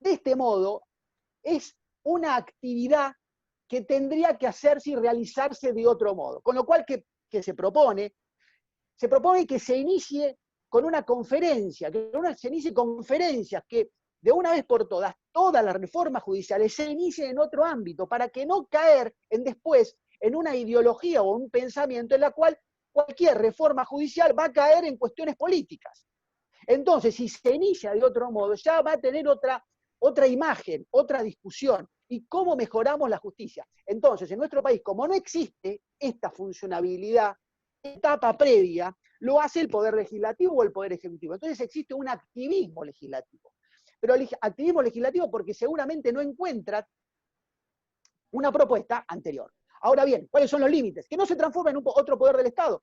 Speaker 6: de este modo, es una actividad que tendría que hacerse y realizarse de otro modo. Con lo cual, que se propone que se inicie con una conferencia, se inicie conferencias que de una vez por todas las reformas judiciales se inicien en otro ámbito, para que no caer después en una ideología o un pensamiento en la cual cualquier reforma judicial va a caer en cuestiones políticas. Entonces, si se inicia de otro modo, ya va a tener otra imagen, otra discusión. ¿Y cómo mejoramos la justicia? Entonces, en nuestro país, como no existe esta funcionabilidad, etapa previa, lo hace el Poder Legislativo o el Poder Ejecutivo. Entonces existe un activismo legislativo. Pero el activismo legislativo porque seguramente no encuentra una propuesta anterior. Ahora bien, ¿cuáles son los límites? Que no se transforme en otro poder del Estado,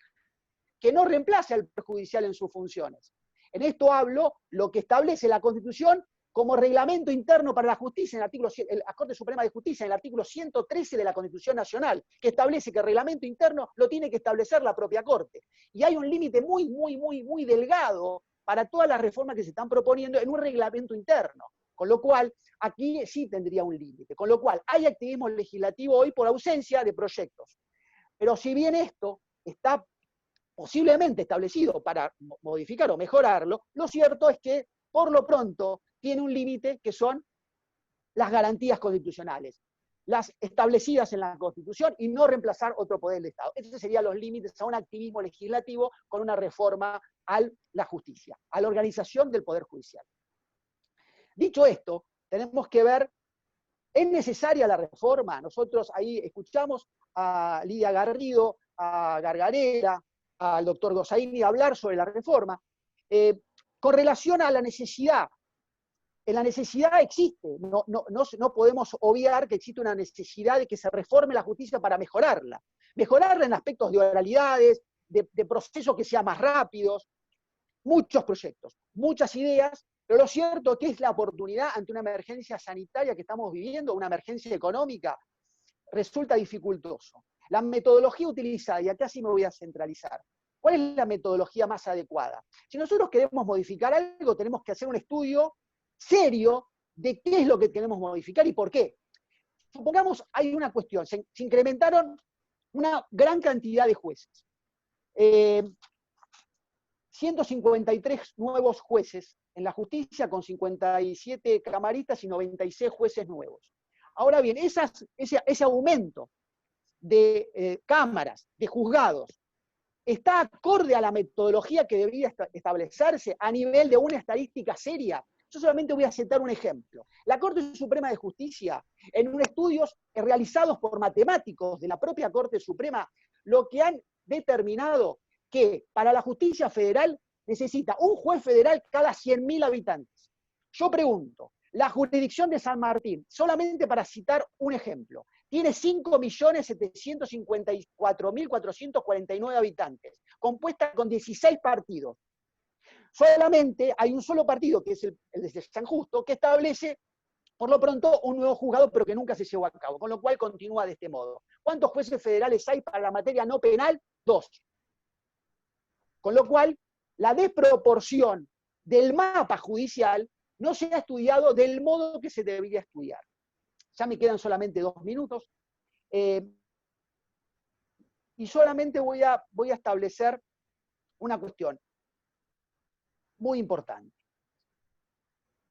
Speaker 6: que no reemplace al Poder Judicial en sus funciones. En esto hablo lo que establece la Constitución como reglamento interno para la justicia, en la Corte Suprema de Justicia, en el artículo 113 de la Constitución Nacional, que establece que el reglamento interno lo tiene que establecer la propia Corte. Y hay un límite muy delgado para todas las reformas que se están proponiendo en un reglamento interno. Con lo cual, aquí sí tendría un límite. Con lo cual, hay activismo legislativo hoy por ausencia de proyectos. Pero si bien esto está posiblemente establecido para modificar o mejorarlo, lo cierto es que, por lo pronto, tiene un límite que son las garantías constitucionales, las establecidas en la Constitución y no reemplazar otro poder del Estado. Esos serían los límites a un activismo legislativo con una reforma a la justicia, a la organización del Poder Judicial. Dicho esto, tenemos que ver, ¿es necesaria la reforma? Nosotros ahí escuchamos a Lidia Garrido, a Gargarella, al doctor Gossaini hablar sobre la reforma, con relación a la necesidad. La necesidad existe, no podemos obviar que existe una necesidad de que se reforme la justicia para mejorarla en aspectos de oralidades, de procesos que sean más rápidos, muchos proyectos, muchas ideas, pero lo cierto es que es la oportunidad ante una emergencia sanitaria que estamos viviendo, una emergencia económica, resulta dificultoso. La metodología utilizada, y acá sí me voy a centralizar, ¿cuál es la metodología más adecuada? Si nosotros queremos modificar algo, tenemos que hacer un estudio serio de qué es lo que queremos modificar y por qué. Supongamos, hay una cuestión, se incrementaron una gran cantidad de jueces. 153 nuevos jueces en la justicia, con 57 camaristas y 96 jueces nuevos. Ahora bien, ese aumento de cámaras, de juzgados, ¿está acorde a la metodología que debería establecerse a nivel de una estadística seria? Yo solamente voy a citar un ejemplo. La Corte Suprema de Justicia, en estudios realizados por matemáticos de la propia Corte Suprema, lo que han determinado que para la justicia federal necesita un juez federal cada 100.000 habitantes. Yo pregunto, la jurisdicción de San Martín, solamente para citar un ejemplo, tiene 5.754.449 habitantes, compuesta con 16 partidos. Solamente hay un solo partido, que es el de San Justo, que establece, por lo pronto, un nuevo juzgado, pero que nunca se llevó a cabo, con lo cual continúa de este modo. ¿Cuántos jueces federales hay para la materia no penal? 2. Con lo cual, la desproporción del mapa judicial no se ha estudiado del modo que se debería estudiar. Ya me quedan solamente 2 minutos. Y solamente voy a establecer una cuestión muy importante.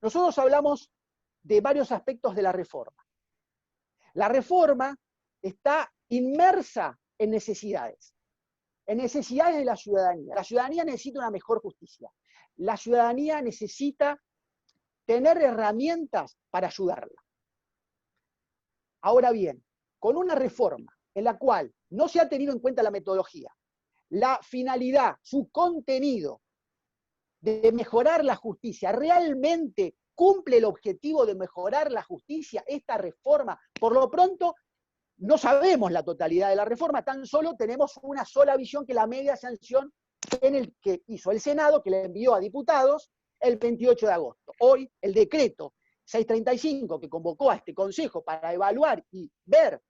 Speaker 6: Nosotros hablamos de varios aspectos de la reforma. La reforma está inmersa en necesidades de la ciudadanía. La ciudadanía necesita una mejor justicia. La ciudadanía necesita tener herramientas para ayudarla. Ahora bien, con una reforma en la cual no se ha tenido en cuenta la metodología, la finalidad, su contenido de mejorar la justicia, ¿realmente cumple el objetivo de mejorar la justicia esta reforma? Por lo pronto, no sabemos la totalidad de la reforma, tan solo tenemos una sola visión, que la media sanción en el que hizo el Senado, que le envió a diputados el 28 de agosto. Hoy, el decreto 635, que convocó a este Consejo para evaluar y ver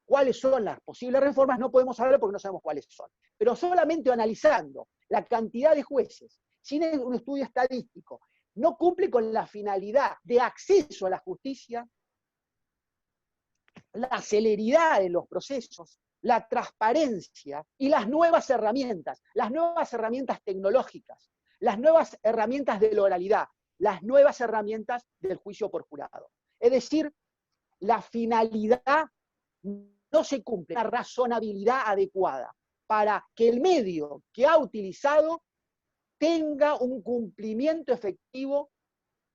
Speaker 6: cuáles son las posibles reformas, no podemos hablar porque no sabemos cuáles son. Pero solamente analizando la cantidad de jueces, sin un estudio estadístico, no cumple con la finalidad de acceso a la justicia, la celeridad en los procesos, la transparencia y las nuevas herramientas tecnológicas, las nuevas herramientas de la oralidad, las nuevas herramientas del juicio por jurado. Es decir, la finalidad no se cumple, la razonabilidad adecuada para que el medio que ha utilizado tenga un cumplimiento efectivo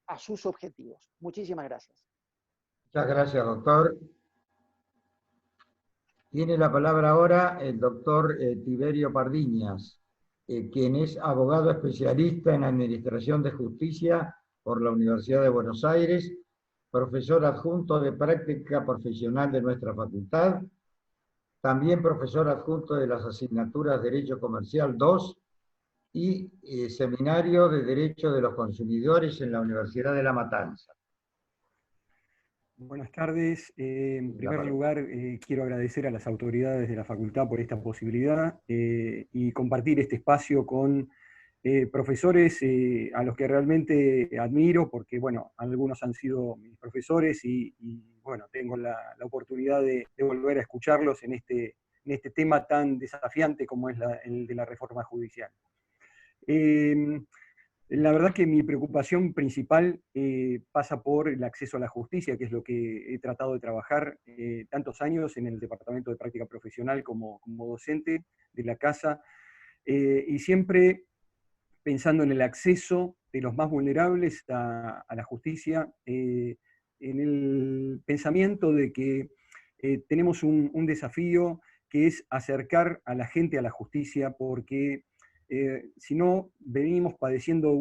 Speaker 6: a sus objetivos. Muchísimas gracias.
Speaker 2: Muchas gracias, doctor. Tiene la palabra ahora el doctor Tiberio Pardiñas, quien es abogado especialista en Administración de Justicia por la Universidad de Buenos Aires, profesor adjunto de práctica profesional de nuestra facultad, también profesor adjunto de las asignaturas Derecho Comercial 2 y Seminario de Derecho de los Consumidores en la Universidad de La Matanza.
Speaker 7: Buenas tardes. En primer lugar, quiero agradecer a las autoridades de la facultad por esta posibilidad y compartir este espacio con profesores a los que realmente admiro, porque bueno, algunos han sido mis profesores y bueno, tengo la oportunidad de volver a escucharlos en este tema tan desafiante como es el de la reforma judicial. La verdad que mi preocupación principal pasa por el acceso a la justicia, que es lo que he tratado de trabajar tantos años en el Departamento de Práctica Profesional como docente de la casa, y siempre pensando en el acceso de los más vulnerables a la justicia, en el pensamiento de que tenemos un desafío que es acercar a la gente a la justicia, porque si no, venimos padeciendo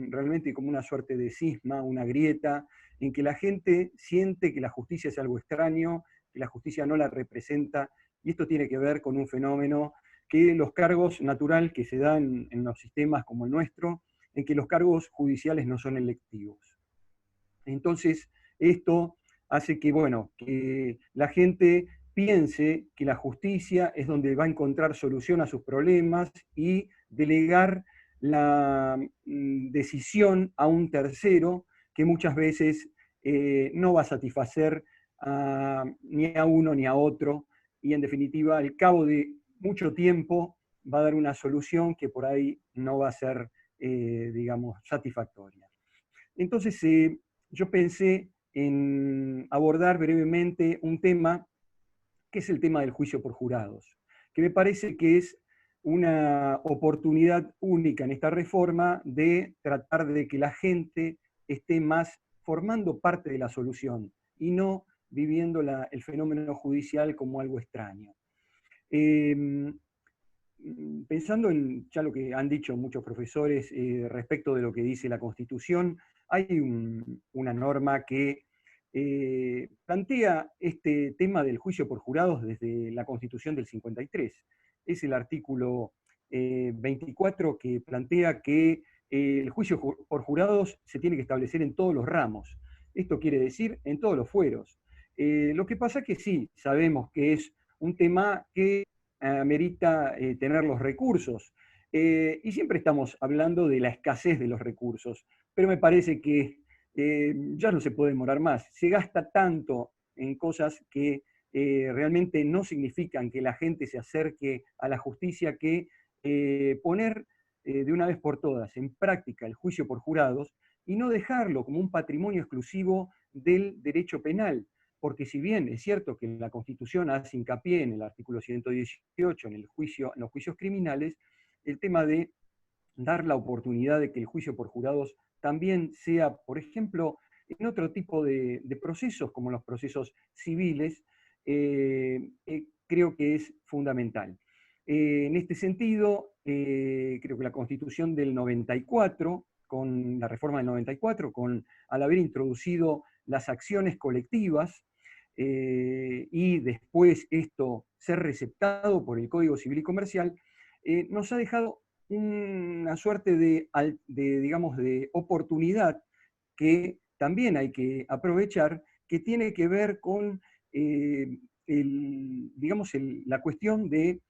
Speaker 7: realmente como una suerte de cisma, una grieta, en que la gente siente que la justicia es algo extraño, que la justicia no la representa, y esto tiene que ver con un fenómeno que los cargos natural que se dan en los sistemas como el nuestro, en que los cargos judiciales no son electivos. Entonces, esto hace que, bueno, que la gente piense que la justicia es donde va a encontrar solución a sus problemas y delegar la decisión a un tercero que muchas veces no va a satisfacer ni a uno ni a otro, y en definitiva, al cabo de mucho tiempo, va a dar una solución que por ahí no va a ser, digamos, satisfactoria. Entonces, yo pensé en abordar brevemente un tema que es el tema del juicio por jurados, que me parece que es una oportunidad única en esta reforma de tratar de que la gente esté más formando parte de la solución y no viviendo el fenómeno judicial como algo extraño. Pensando en ya lo que han dicho muchos profesores respecto de lo que dice la Constitución, hay una norma que plantea este tema del juicio por jurados desde la Constitución del 53. Es el artículo 24 que plantea que el juicio por jurados se tiene que establecer en todos los ramos. Esto quiere decir en todos los fueros. Lo que pasa es que sí, sabemos que es un tema que amerita tener los recursos. Y siempre estamos hablando de la escasez de los recursos, pero me parece que ya no se puede demorar más. Se gasta tanto en cosas que realmente no significan que la gente se acerque a la justicia, que poner de una vez por todas en práctica el juicio por jurados y no dejarlo como un patrimonio exclusivo del derecho penal. Porque si bien es cierto que la Constitución hace hincapié en el artículo 118, en los juicios criminales, el tema de dar la oportunidad de que el juicio por jurados también sea, por ejemplo, en otro tipo de procesos, como los procesos civiles, creo que es fundamental. En este sentido, creo que la Constitución del 94, con la reforma del 94, al haber introducido las acciones colectivas, y después esto ser receptado por el Código Civil y Comercial, nos ha dejado una suerte digamos, de oportunidad que también hay que aprovechar, que tiene que ver con digamos, la cuestión de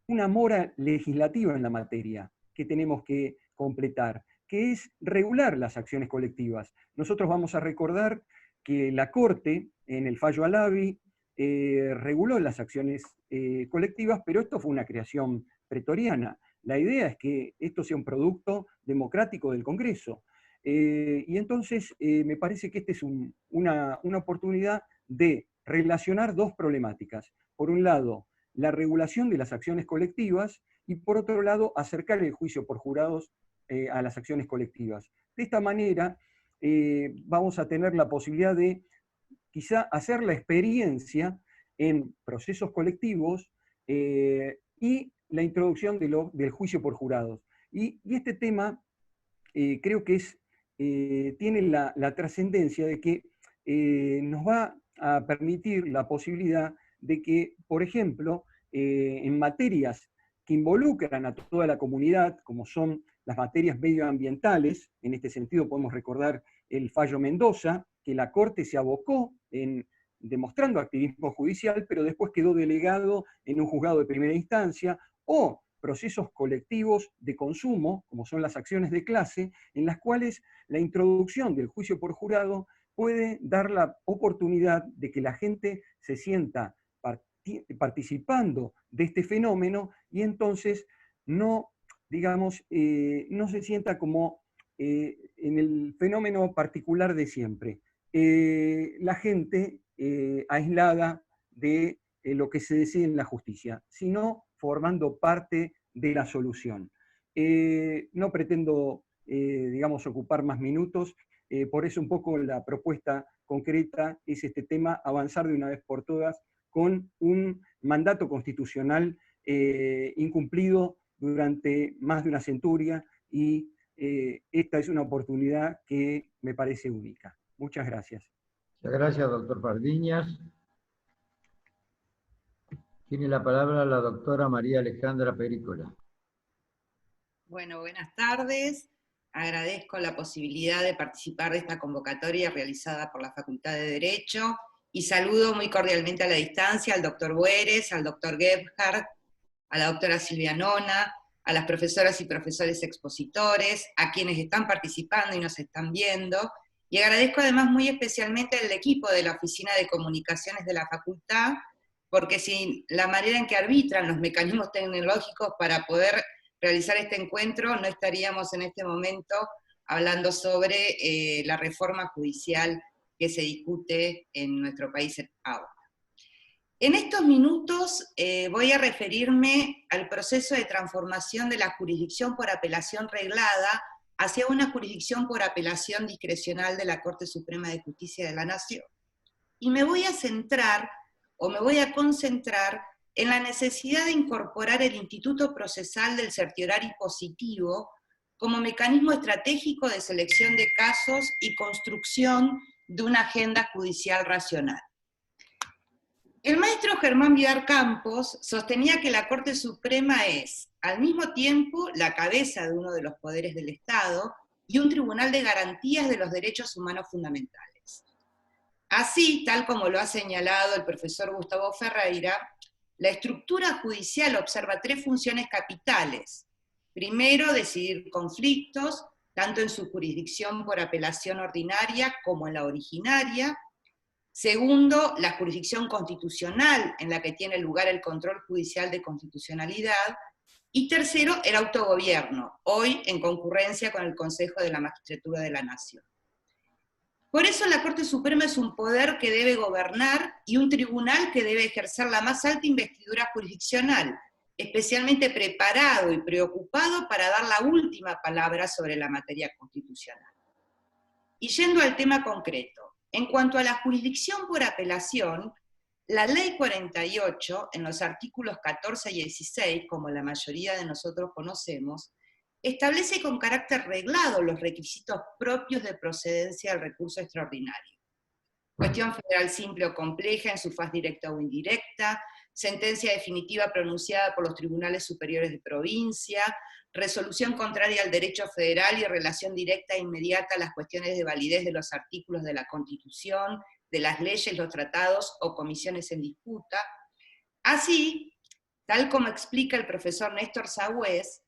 Speaker 7: una mora legislativa en la materia que tenemos que completar, que es regular las acciones colectivas. Nosotros vamos a recordar que la Corte, en el fallo Alavi, reguló las acciones colectivas, pero esto fue una creación pretoriana. La idea es que esto sea un producto democrático del Congreso. Y entonces me parece que esta es una oportunidad de relacionar dos problemáticas. Por un lado, la regulación de las acciones colectivas y por otro lado, acercar el juicio por jurados a las acciones colectivas. De esta manera, vamos a tener la posibilidad de quizá hacer la experiencia en procesos colectivos y la introducción del juicio por jurados. Y este tema creo que tiene la trascendencia de que nos va a permitir la posibilidad de que, por ejemplo, en materias que involucran a toda la comunidad, como son las materias medioambientales, en este sentido podemos recordar el fallo Mendoza, que la Corte se abocó en demostrando activismo judicial, pero después quedó delegado en un juzgado de primera instancia, o procesos colectivos de consumo, como son las acciones de clase, en las cuales la introducción del juicio por jurado puede dar la oportunidad de que la gente se sienta participando de este fenómeno y entonces no, digamos, no se sienta como en el fenómeno particular de siempre. La gente aislada de lo que se decide en la justicia, sino formando parte de la solución. No pretendo, digamos, ocupar más minutos, por eso un poco la propuesta concreta es este tema, avanzar de una vez por todas con un mandato constitucional incumplido durante más de una centuria, y esta es una oportunidad que me parece única. Muchas gracias.
Speaker 2: Muchas gracias, doctor Pardiñas. Tiene la palabra la doctora María Alejandra Perícola.
Speaker 8: Bueno, buenas tardes. Agradezco la posibilidad de participar de esta convocatoria realizada por la Facultad de Derecho y saludo muy cordialmente a la distancia al doctor Bueres, al doctor Gebhardt, a la doctora Silvia Nona, a las profesoras y profesores expositores, a quienes están participando y nos están viendo, y agradezco además muy especialmente al equipo de la Oficina de Comunicaciones de la Facultad, porque sin la manera en que arbitran los mecanismos tecnológicos para poder realizar este encuentro, no estaríamos en este momento hablando sobre la reforma judicial que se discute en nuestro país ahora. En estos minutos voy a referirme al proceso de transformación de la jurisdicción por apelación reglada hacia una jurisdicción por apelación discrecional de la Corte Suprema de Justicia de la Nación. Y me voy a centrar, o me voy a concentrar, en la necesidad de incorporar el instituto procesal del certiorari positivo como mecanismo estratégico de selección de casos y construcción de una agenda judicial racional. El maestro Germán Vidar Campos sostenía que la Corte Suprema es, al mismo tiempo, la cabeza de uno de los poderes del Estado y un tribunal de garantías de los derechos humanos fundamentales. Así, tal como lo ha señalado el profesor Gustavo Ferreira, la estructura judicial observa tres funciones capitales. Primero, decidir conflictos, tanto en su jurisdicción por apelación ordinaria como en la originaria. Segundo, la jurisdicción constitucional, en la que tiene lugar el control judicial de constitucionalidad. Y tercero, el autogobierno, hoy en concurrencia con el Consejo de la Magistratura de la Nación. Por eso la Corte Suprema es un poder que debe gobernar y un tribunal que debe ejercer la más alta investidura jurisdiccional, especialmente preparado y preocupado para dar la última palabra sobre la materia constitucional. Y yendo al tema concreto, en cuanto a la jurisdicción por apelación, la Ley 48, en los artículos 14 y 16, como la mayoría de nosotros conocemos, establece con carácter reglado los requisitos propios de procedencia del recurso extraordinario. Cuestión federal simple o compleja en su faz directa o indirecta, sentencia definitiva pronunciada por los tribunales superiores de provincia, resolución contraria al derecho federal y relación directa e inmediata a las cuestiones de validez de los artículos de la Constitución, de las leyes, los tratados o comisiones en disputa. Así, tal como explica el profesor Néstor Sagüez,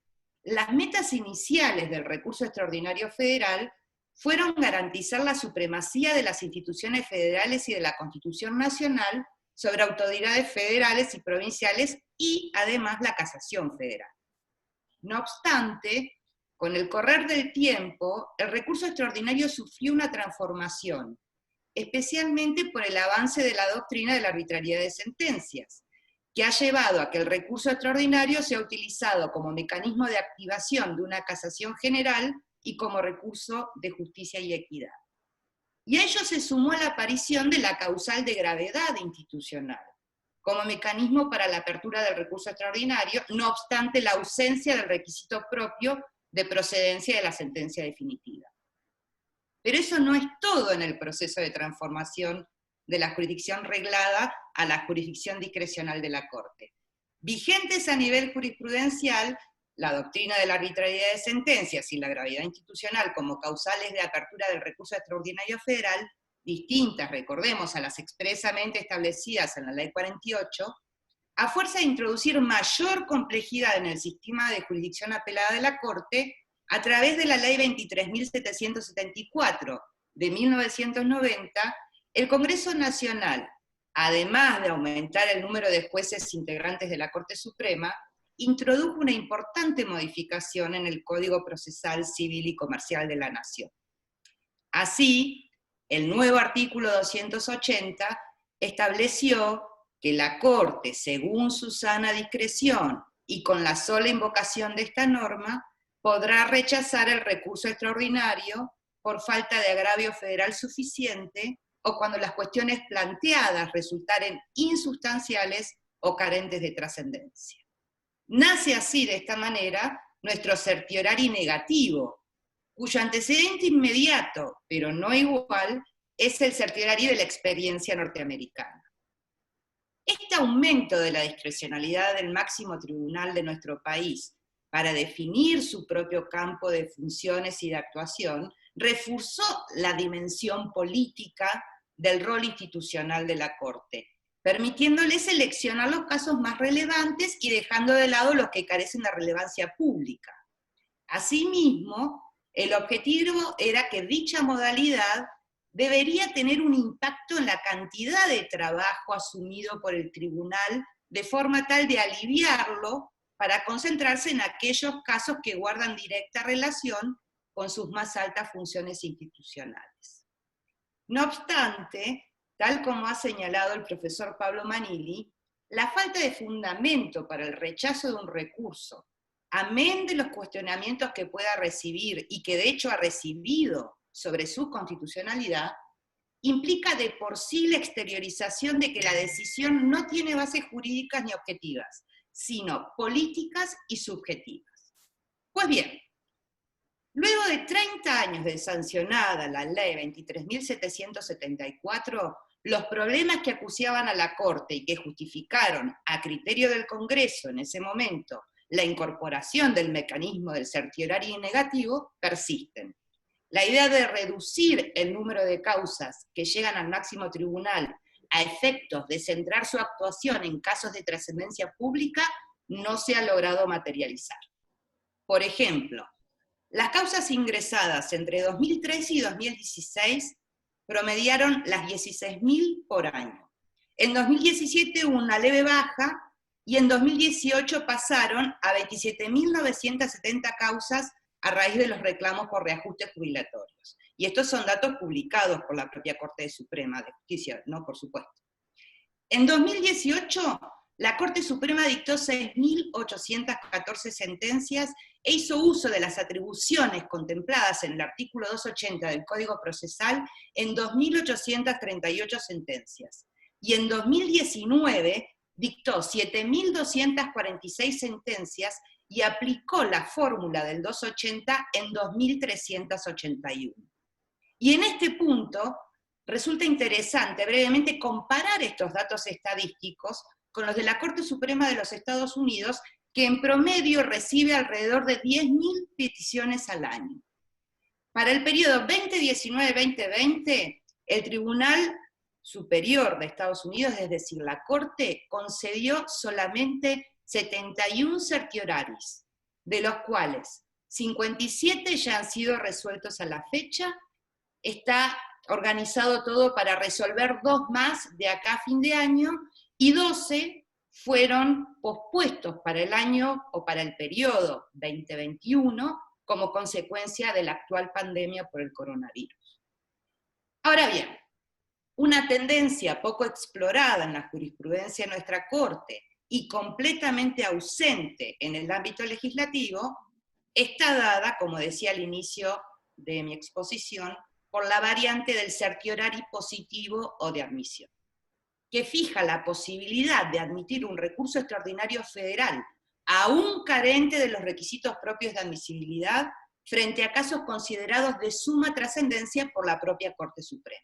Speaker 8: las metas iniciales del recurso extraordinario federal fueron garantizar la supremacía de las instituciones federales y de la Constitución Nacional sobre autoridades federales y provinciales y además la casación federal. No obstante, con el correr del tiempo, el recurso extraordinario sufrió una transformación, especialmente por el avance de la doctrina de la arbitrariedad de sentencias, que ha llevado a que el recurso extraordinario sea utilizado como mecanismo de activación de una casación general y como recurso de justicia y equidad. Y a ello se sumó la aparición de la causal de gravedad institucional, como mecanismo para la apertura del recurso extraordinario, no obstante la ausencia del requisito propio de procedencia de la sentencia definitiva. Pero eso no es todo en el proceso de transformación de la jurisdicción reglada a la jurisdicción discrecional de la Corte. Vigentes a nivel jurisprudencial, la doctrina de la arbitrariedad de sentencias y la gravedad institucional como causales de apertura del recurso extraordinario federal, distintas, recordemos, a las expresamente establecidas en la Ley 48, a fuerza de introducir mayor complejidad en el sistema de jurisdicción apelada de la Corte, a través de la Ley 23.774 de 1990, el Congreso Nacional, además de aumentar el número de jueces integrantes de la Corte Suprema, introdujo una importante modificación en el Código Procesal Civil y Comercial de la Nación. Así, el nuevo artículo 280 estableció que la Corte, según su sana discreción y con la sola invocación de esta norma, podrá rechazar el recurso extraordinario por falta de agravio federal suficiente o cuando las cuestiones planteadas resultaren insustanciales o carentes de trascendencia. Nace así, de esta manera, nuestro certiorari negativo, cuyo antecedente inmediato, pero no igual, es el certiorari de la experiencia norteamericana. Este aumento de la discrecionalidad del máximo tribunal de nuestro país para definir su propio campo de funciones y de actuación, reforzó la dimensión política del rol institucional de la Corte, permitiéndole seleccionar los casos más relevantes y dejando de lado los que carecen de relevancia pública. Asimismo, El objetivo era que dicha modalidad debería tener un impacto en la cantidad de trabajo asumido por el tribunal, de forma tal de aliviarlo para concentrarse en aquellos casos que guardan directa relación con sus más altas funciones institucionales. No obstante, tal como ha señalado el profesor Pablo Manili, la falta de fundamento para el rechazo de un recurso, amén de los cuestionamientos que pueda recibir y que de hecho ha recibido sobre su constitucionalidad, implica de por sí la exteriorización de que la decisión no tiene bases jurídicas ni objetivas, sino políticas y subjetivas. Pues bien, luego de 30 años de sancionada la ley 23.774, los problemas que acuciaban a la Corte y que justificaron, a criterio del Congreso en ese momento, la incorporación del mecanismo del certiorario negativo, persisten. La idea de reducir el número de causas que llegan al máximo tribunal a efectos de centrar su actuación en casos de trascendencia pública no se ha logrado materializar. Por ejemplo, las causas ingresadas entre 2013 y 2016 promediaron las 16.000 por año. En 2017 hubo una leve baja y en 2018 pasaron a 27.970 causas a raíz de los reclamos por reajustes jubilatorios. Y estos son datos publicados por la propia Corte Suprema de Justicia, ¿no? Por supuesto. En 2018, la Corte Suprema dictó 6.814 sentencias e hizo uso de las atribuciones contempladas en el artículo 280 del Código Procesal en 2.838 sentencias. Y en 2019 dictó 7.246 sentencias y aplicó la fórmula del 280 en 2.381. Y en este punto resulta interesante brevemente comparar estos datos estadísticos con los de la Corte Suprema de los Estados Unidos, que en promedio recibe alrededor de 10.000 peticiones al año. Para el periodo 2019-2020, el Tribunal Superior de Estados Unidos, es decir, la Corte, concedió solamente 71 certioraris, de los cuales 57 ya han sido resueltos a la fecha. Está organizado todo para resolver 2 más de acá a fin de año, y 12 fueron pospuestos para el año o para el periodo 2021 como consecuencia de la actual pandemia por el coronavirus. Ahora bien, una tendencia poco explorada en la jurisprudencia de nuestra Corte y completamente ausente en el ámbito legislativo está dada, como decía al inicio de mi exposición, por la variante del certiorari positivo o de admisión, que fija la posibilidad de admitir un recurso extraordinario federal, aún carente de los requisitos propios de admisibilidad, frente a casos considerados de suma trascendencia por la propia Corte Suprema.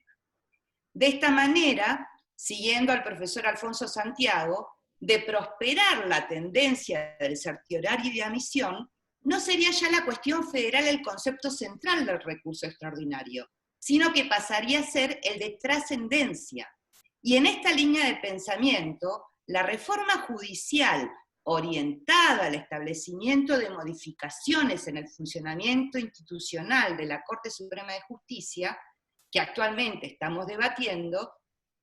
Speaker 8: De esta manera, siguiendo al profesor Alfonso Santiago, de prosperar la tendencia del certiorario de admisión, no sería ya la cuestión federal el concepto central del recurso extraordinario, sino que pasaría a ser el de trascendencia. Y en esta línea de pensamiento, la reforma judicial orientada al establecimiento de modificaciones en el funcionamiento institucional de la Corte Suprema de Justicia, que actualmente estamos debatiendo,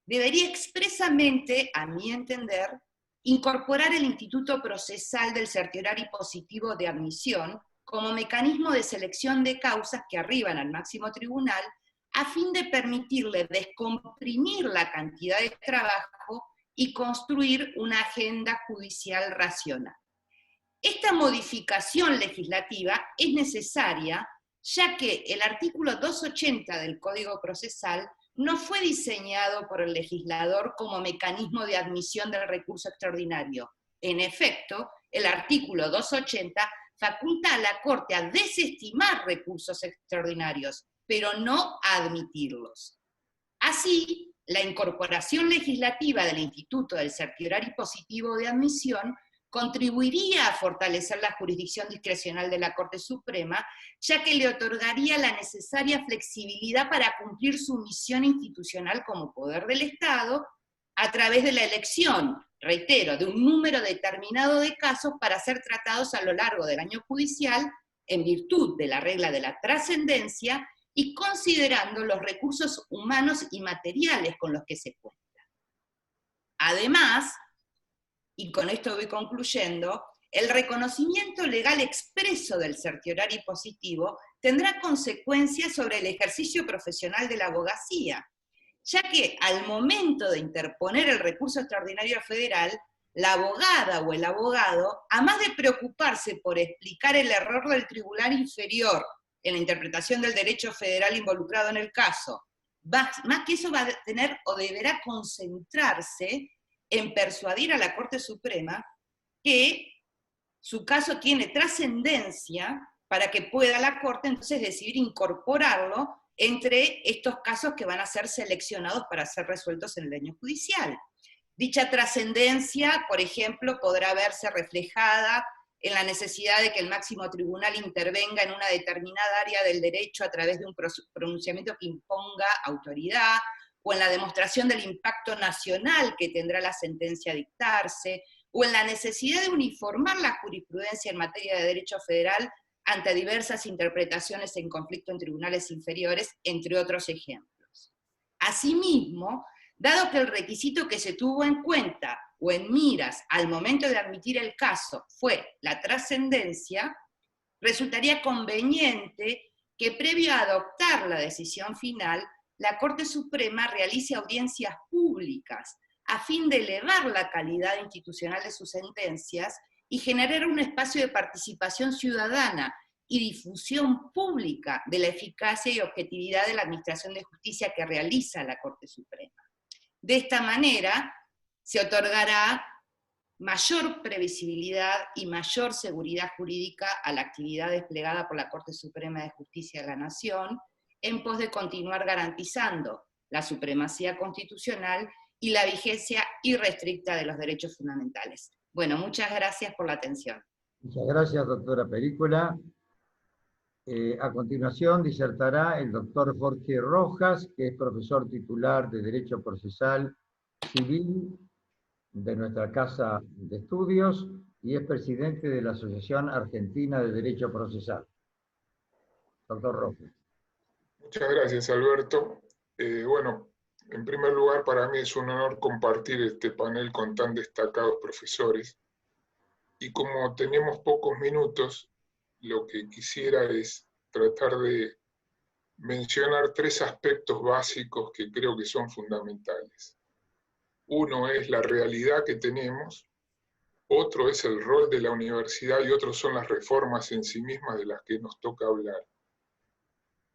Speaker 8: debería expresamente, a mi entender, incorporar el instituto procesal del certiorari positivo de admisión como mecanismo de selección de causas que arriban al máximo tribunal, a fin de permitirle descomprimir la cantidad de trabajo y construir una agenda judicial racional. Esta modificación legislativa es necesaria, ya que el artículo 280 del Código Procesal no fue diseñado por el legislador como mecanismo de admisión del recurso extraordinario. En efecto, el artículo 280 faculta a la Corte a desestimar recursos extraordinarios, pero no a admitirlos. Así, la incorporación legislativa del Instituto del Certiorari Positivo de Admisión contribuiría a fortalecer la jurisdicción discrecional de la Corte Suprema, ya que le otorgaría la necesaria flexibilidad para cumplir su misión institucional como poder del Estado, a través de la elección, reitero, de un número determinado de casos para ser tratados a lo largo del año judicial, en virtud de la regla de la trascendencia y considerando los recursos humanos y materiales con los que se cuenta. Además, y con esto voy concluyendo, el reconocimiento legal expreso del certiorari positivo tendrá consecuencias sobre el ejercicio profesional de la abogacía, ya que al momento de interponer el recurso extraordinario federal, la abogada o el abogado, a más de preocuparse por explicar el error del tribunal inferior en la interpretación del derecho federal involucrado en el caso, más que eso va a tener o deberá concentrarse en persuadir a la Corte Suprema que su caso tiene trascendencia para que pueda la Corte entonces decidir incorporarlo entre estos casos que van a ser seleccionados para ser resueltos en el año judicial. Dicha trascendencia, por ejemplo, podrá verse reflejada en la necesidad de que el máximo tribunal intervenga en una determinada área del derecho a través de un pronunciamiento que imponga autoridad, o en la demostración del impacto nacional que tendrá la sentencia a dictarse, o en la necesidad de uniformar la jurisprudencia en materia de derecho federal ante diversas interpretaciones en conflicto en tribunales inferiores, entre otros ejemplos. Asimismo, dado que el requisito que se tuvo en cuenta o en miras al momento de admitir el caso fue la trascendencia, resultaría conveniente que previo a adoptar la decisión final, la Corte Suprema realice audiencias públicas a fin de elevar la calidad institucional de sus sentencias y generar un espacio de participación ciudadana y difusión pública de la eficacia y objetividad de la administración de justicia que realiza la Corte Suprema. De esta manera, se otorgará mayor previsibilidad y mayor seguridad jurídica a la actividad desplegada por la Corte Suprema de Justicia de la Nación, en pos de continuar garantizando la supremacía constitucional y la vigencia irrestricta de los derechos fundamentales. Bueno, muchas gracias por la atención.
Speaker 2: Muchas gracias, doctora Película. A continuación disertará el doctor Jorge Rojas, que es profesor titular de Derecho Procesal Civil de nuestra Casa de Estudios y es presidente de la Asociación Argentina de Derecho Procesal. Doctor Rojas.
Speaker 9: Muchas gracias, Alberto. Bueno, en primer lugar, para mí es un honor compartir este panel con tan destacados profesores. Y como tenemos pocos minutos, lo que quisiera es tratar de mencionar tres aspectos básicos que creo que son fundamentales. Uno es la realidad que tenemos, otro es el rol de la universidad y otro son las reformas en sí mismas de las que nos toca hablar.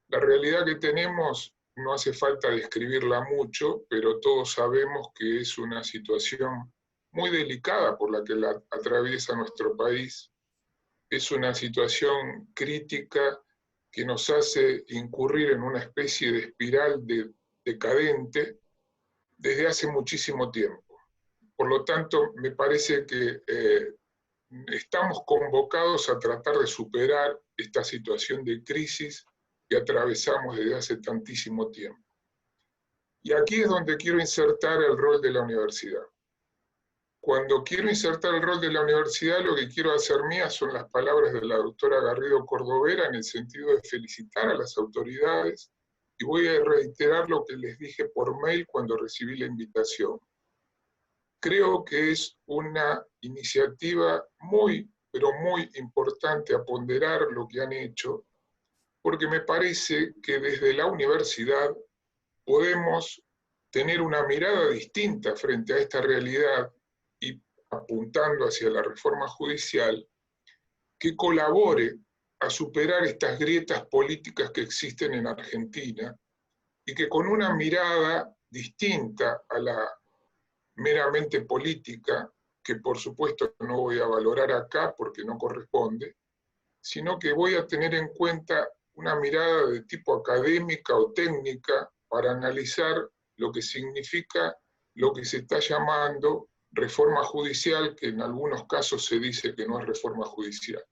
Speaker 9: La realidad que tenemos no hace falta describirla mucho, pero todos sabemos que es una situación muy delicada por la que atraviesa nuestro país. Es una situación crítica que nos hace incurrir en una especie de espiral decadente desde hace muchísimo tiempo. Por lo tanto, me parece que estamos convocados a tratar de superar esta situación de crisis que atravesamos desde hace tantísimo tiempo. Y aquí es donde quiero insertar el rol de la universidad. Cuando quiero insertar el rol de la universidad, lo que quiero hacer mías son las palabras de la doctora Garrido Cordovera en el sentido de felicitar a las autoridades, y voy a reiterar lo que les dije por mail cuando recibí la invitación. Creo que es una iniciativa muy, pero muy importante a ponderar lo que han hecho, porque me parece que desde la universidad podemos tener una mirada distinta frente a esta realidad y apuntando hacia la reforma judicial, que colabore a superar estas grietas políticas que existen en Argentina y que con una mirada distinta a la meramente política, que por supuesto no voy a valorar acá porque no corresponde, sino que voy a tener en cuenta una mirada de tipo académica o técnica para analizar lo que significa lo que se está llamando reforma judicial, que en algunos casos se dice que no es reforma judicial.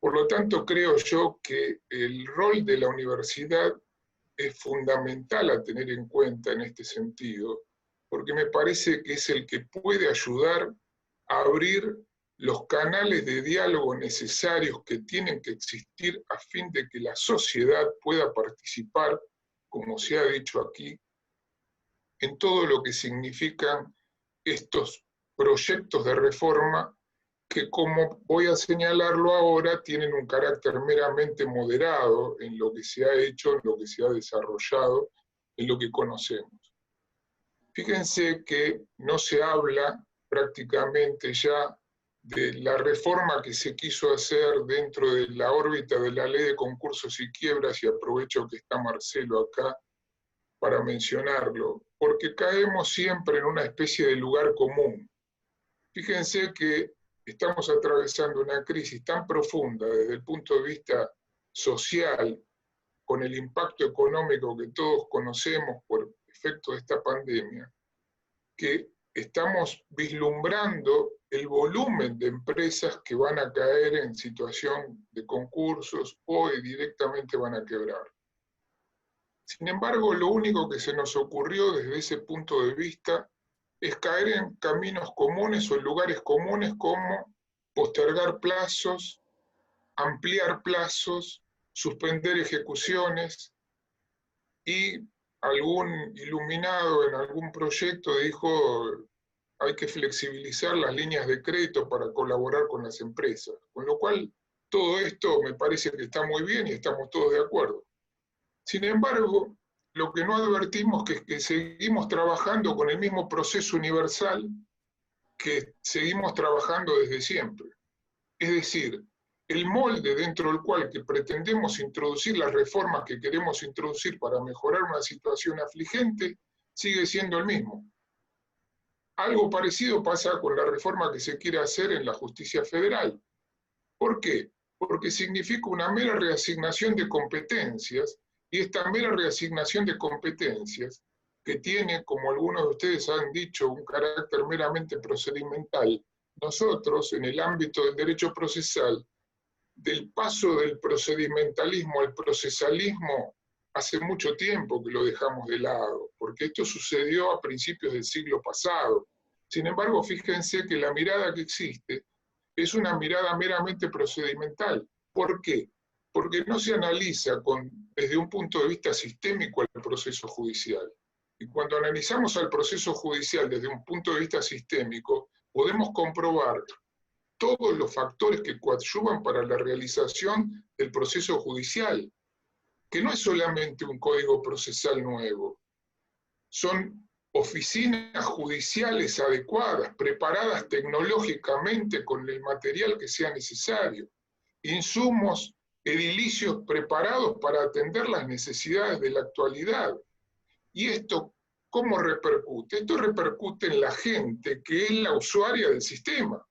Speaker 9: Por lo tanto, creo yo que el rol de la universidad es fundamental a tener en cuenta en este sentido, porque me parece que es el que puede ayudar a abrir los canales de diálogo necesarios que tienen que existir a fin de que la sociedad pueda participar, como se ha dicho aquí, en todo lo que significan estos proyectos de reforma que, como voy a señalarlo ahora, tienen un carácter meramente moderado en lo que se ha hecho, en lo que se ha desarrollado, en lo que conocemos. Fíjense que no se habla prácticamente ya de la reforma que se quiso hacer dentro de la órbita de la ley de concursos y quiebras, y aprovecho que está Marcelo acá para mencionarlo, porque caemos siempre en una especie de lugar común. Fíjense que estamos atravesando una crisis tan profunda desde el punto de vista social, con el impacto económico que todos conocemos por efecto de esta pandemia, que estamos vislumbrando el volumen de empresas que van a caer en situación de concursos o directamente van a quebrar. Sin embargo, lo único que se nos ocurrió desde ese punto de vista es caer en caminos comunes o en lugares comunes como postergar plazos, ampliar plazos, suspender ejecuciones, y algún iluminado en algún proyecto dijo hay que flexibilizar las líneas de crédito para colaborar con las empresas. Con lo cual, todo esto me parece que está muy bien y estamos todos de acuerdo. Sin embargo, lo que no advertimos es que seguimos trabajando con el mismo proceso universal que seguimos trabajando desde siempre. Es decir, el molde dentro del cual que pretendemos introducir las reformas que queremos introducir para mejorar una situación afligente sigue siendo el mismo. Algo parecido pasa con la reforma que se quiere hacer en la justicia federal. ¿Por qué? Porque significa una mera reasignación de competencias, y esta mera reasignación de competencias, que tiene, como algunos de ustedes han dicho, un carácter meramente procedimental, nosotros, en el ámbito del derecho procesal, del paso del procedimentalismo al procesalismo, hace mucho tiempo que lo dejamos de lado, porque esto sucedió a principios del siglo pasado. Sin embargo, fíjense que la mirada que existe es una mirada meramente procedimental. ¿Por qué? Porque no se analiza desde un punto de vista sistémico el proceso judicial. Y cuando analizamos al proceso judicial desde un punto de vista sistémico, podemos comprobar todos los factores que coadyuvan para la realización del proceso judicial, que no es solamente un código procesal nuevo, son oficinas judiciales adecuadas, preparadas tecnológicamente con el material que sea necesario, insumos edilicios preparados para atender las necesidades de la actualidad. ¿Y esto cómo repercute? Esto repercute en la gente que es la usuaria del sistema.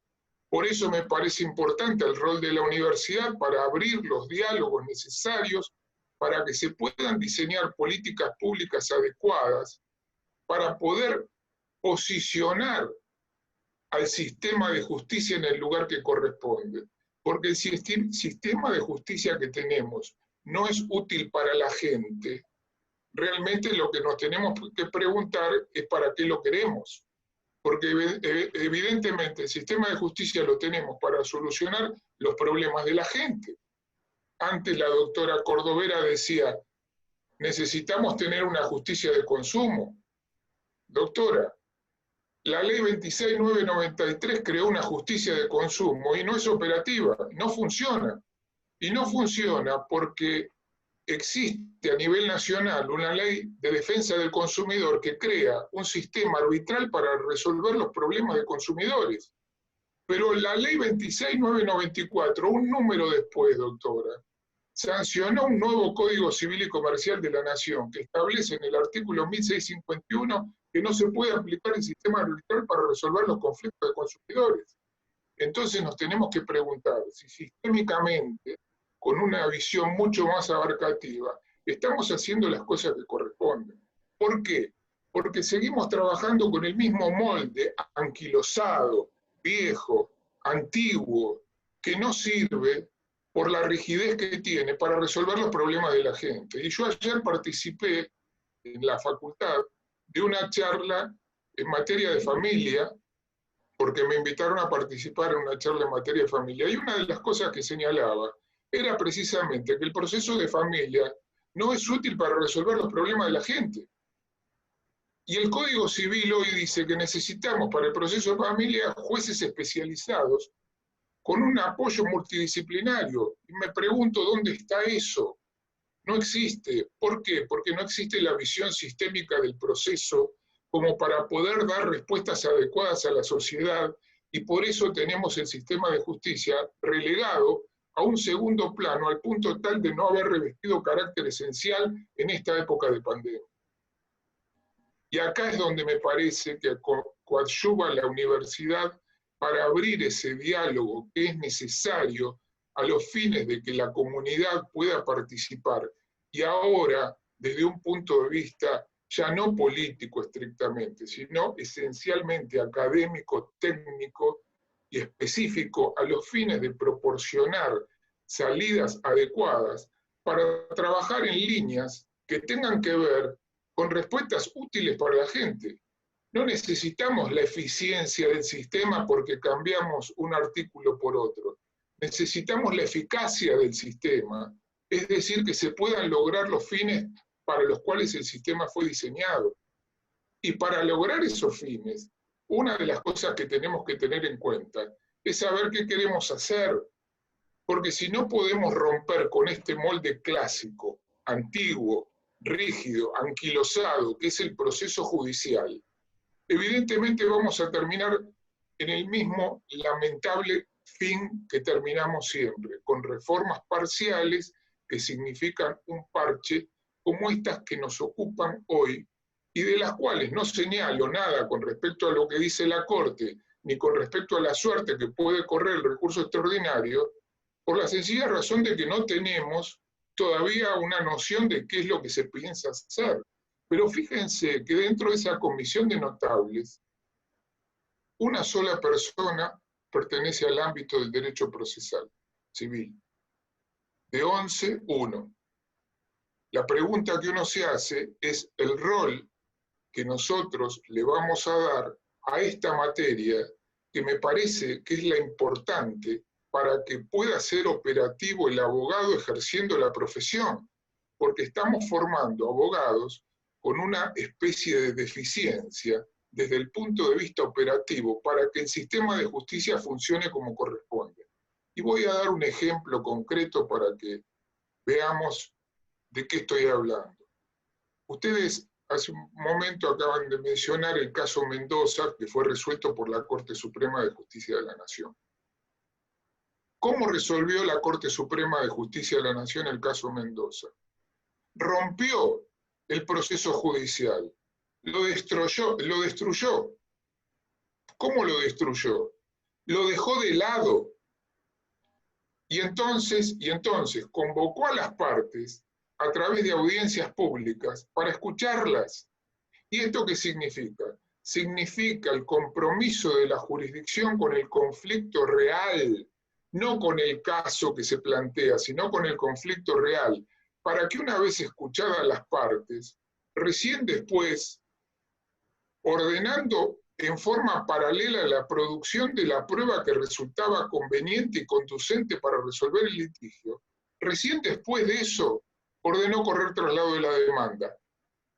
Speaker 9: Por eso me parece importante el rol de la universidad para abrir los diálogos necesarios para que se puedan diseñar políticas públicas adecuadas para poder posicionar al sistema de justicia en el lugar que corresponde. Porque el sistema de justicia que tenemos no es útil para la gente. Realmente lo que nos tenemos que preguntar es para qué lo queremos. Porque evidentemente el sistema de justicia lo tenemos para solucionar los problemas de la gente. Antes la doctora Cordovera decía, necesitamos tener una justicia de consumo. Doctora, la ley 26993 creó una justicia de consumo y no es operativa, no funciona. Y no funciona porque existe a nivel nacional una ley de defensa del consumidor que crea un sistema arbitral para resolver los problemas de consumidores. Pero la ley 26994, un número después, doctora, sancionó un nuevo Código Civil y Comercial de la Nación que establece en el artículo 1651 que no se puede aplicar el sistema arbitral para resolver los conflictos de consumidores. Entonces nos tenemos que preguntar si sistémicamente, con una visión mucho más abarcativa, estamos haciendo las cosas que corresponden. ¿Por qué? Porque seguimos trabajando con el mismo molde anquilosado, viejo, antiguo, que no sirve por la rigidez que tiene para resolver los problemas de la gente. Y yo ayer participé en la facultad de una charla en materia de familia porque me invitaron a participar en una charla en materia de familia, y una de las cosas que señalaba era precisamente que el proceso de familia no es útil para resolver los problemas de la gente. Y el Código Civil hoy dice que necesitamos para el proceso de familia jueces especializados con un apoyo multidisciplinario. Y me pregunto, ¿dónde está eso? No existe. ¿Por qué? Porque no existe la visión sistémica del proceso como para poder dar respuestas adecuadas a la sociedad, y por eso tenemos el sistema de justicia relegado a un segundo plano, al punto tal de no haber revestido carácter esencial en esta época de pandemia. Y acá es donde me parece que coadyuva la universidad para abrir ese diálogo que es necesario a los fines de que la comunidad pueda participar, y ahora desde un punto de vista ya no político estrictamente, sino esencialmente académico, técnico y específico, a los fines de proporcionar salidas adecuadas para trabajar en líneas que tengan que ver con respuestas útiles para la gente. No necesitamos la eficiencia del sistema porque cambiamos un artículo por otro. Necesitamos la eficacia del sistema, es decir, que se puedan lograr los fines para los cuales el sistema fue diseñado. Y para lograr esos fines, una de las cosas que tenemos que tener en cuenta es saber qué queremos hacer, porque si no podemos romper con este molde clásico, antiguo, rígido, anquilosado, que es el proceso judicial, evidentemente vamos a terminar en el mismo lamentable fin que terminamos siempre, con reformas parciales que significan un parche como estas que nos ocupan hoy, y de las cuales no señalo nada con respecto a lo que dice la Corte, ni con respecto a la suerte que puede correr el recurso extraordinario, por la sencilla razón de que no tenemos todavía una noción de qué es lo que se piensa hacer. Pero fíjense que dentro de esa comisión de notables, una sola persona pertenece al ámbito del derecho procesal civil. De 11, 1. La pregunta que uno se hace es el rol que nosotros le vamos a dar a esta materia, que me parece que es la importante para que pueda ser operativo el abogado ejerciendo la profesión, porque estamos formando abogados con una especie de deficiencia desde el punto de vista operativo para que el sistema de justicia funcione como corresponde. Y voy a dar un ejemplo concreto para que veamos de qué estoy hablando. Ustedes hace un momento acaban de mencionar el caso Mendoza, que fue resuelto por la Corte Suprema de Justicia de la Nación. ¿Cómo resolvió la Corte Suprema de Justicia de la Nación el caso Mendoza? Rompió el proceso judicial, lo destruyó. ¿Cómo lo destruyó? Lo dejó de lado. Y entonces convocó a las partes a través de audiencias públicas para escucharlas. ¿Y esto qué significa? Significa el compromiso de la jurisdicción con el conflicto real, no con el caso que se plantea, sino con el conflicto real, para que una vez escuchadas las partes, recién después, ordenando en forma paralela la producción de la prueba que resultaba conveniente y conducente para resolver el litigio, recién después de eso ordenó correr traslado de la demanda.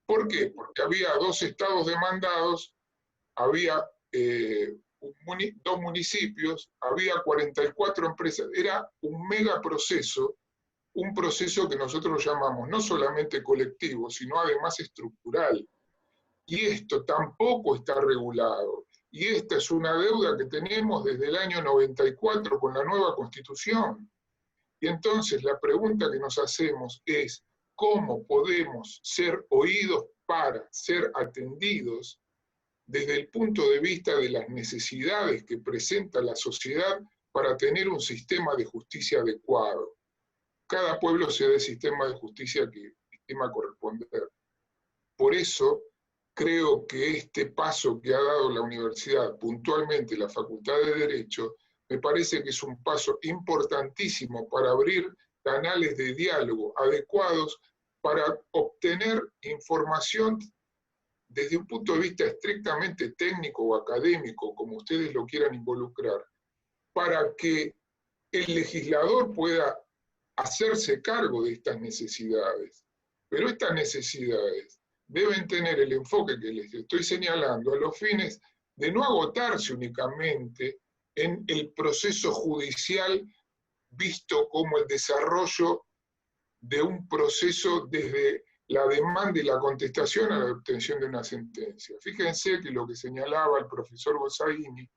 Speaker 9: ¿Por qué? Porque había 2 estados demandados, había 2 municipios, había 44 empresas, era un mega proceso, un proceso que nosotros llamamos no solamente colectivo, sino además estructural. Y esto tampoco está regulado. Y esta es una deuda que tenemos desde el año 94 con la nueva Constitución. Y entonces la pregunta que nos hacemos es, ¿cómo podemos ser oídos para ser atendidos desde el punto de vista de las necesidades que presenta la sociedad para tener un sistema de justicia adecuado? Cada pueblo se da el sistema de justicia que estima corresponder. Por eso creo que este paso que ha dado la universidad, puntualmente la Facultad de Derecho, me parece que es un paso importantísimo para abrir canales de diálogo adecuados para obtener información desde un punto de vista estrictamente técnico o académico, como ustedes lo quieran involucrar, para que el legislador pueda hacerse cargo de estas necesidades. Pero estas necesidades deben tener el enfoque que les estoy señalando a los fines de no agotarse únicamente en el proceso judicial visto como el desarrollo de un proceso desde la demanda y la contestación a la obtención de una sentencia. Fíjense que lo que señalaba el profesor Bossaini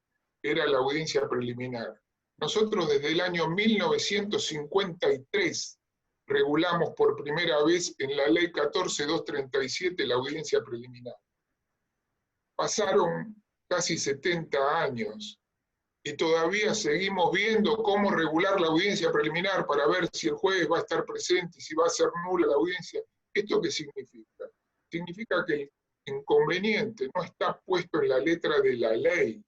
Speaker 9: era la audiencia preliminar. Nosotros desde el año 1953 regulamos por primera vez en la ley 14.237 la audiencia preliminar. Pasaron casi 70 años y todavía seguimos viendo cómo regular la audiencia preliminar para ver si el juez va a estar presente y si va a ser nula la audiencia. ¿Esto qué significa? Significa que el inconveniente no está puesto en la letra de la ley,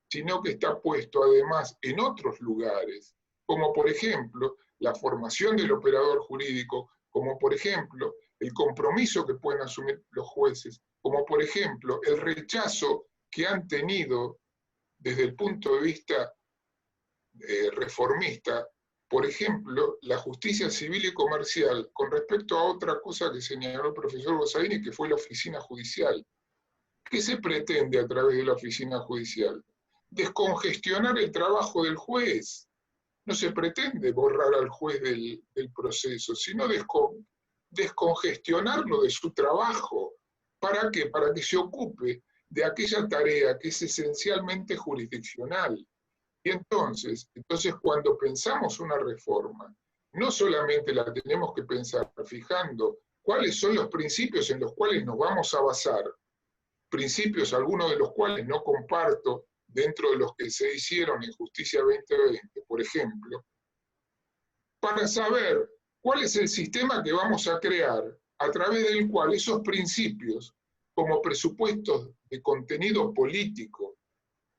Speaker 9: sino que está puesto además en otros lugares, como por ejemplo la formación del operador jurídico, como por ejemplo el compromiso que pueden asumir los jueces, como por ejemplo el rechazo que han tenido desde el punto de vista reformista, por ejemplo, la justicia civil y comercial, con respecto a otra cosa que señaló el profesor Bossaini, que fue la oficina judicial. ¿Qué se pretende a través de la oficina judicial? Descongestionar el trabajo del juez. No se pretende borrar al juez del proceso, sino descongestionarlo de su trabajo. ¿Para qué? Para que se ocupe de aquella tarea que es esencialmente jurisdiccional. Y entonces cuando pensamos una reforma, no solamente la tenemos que pensar fijando cuáles son los principios en los cuales nos vamos a basar, principios algunos de los cuales no comparto dentro de los que se hicieron en Justicia 2020, por ejemplo, para saber cuál es el sistema que vamos a crear a través del cual esos principios, como presupuestos de contenido político,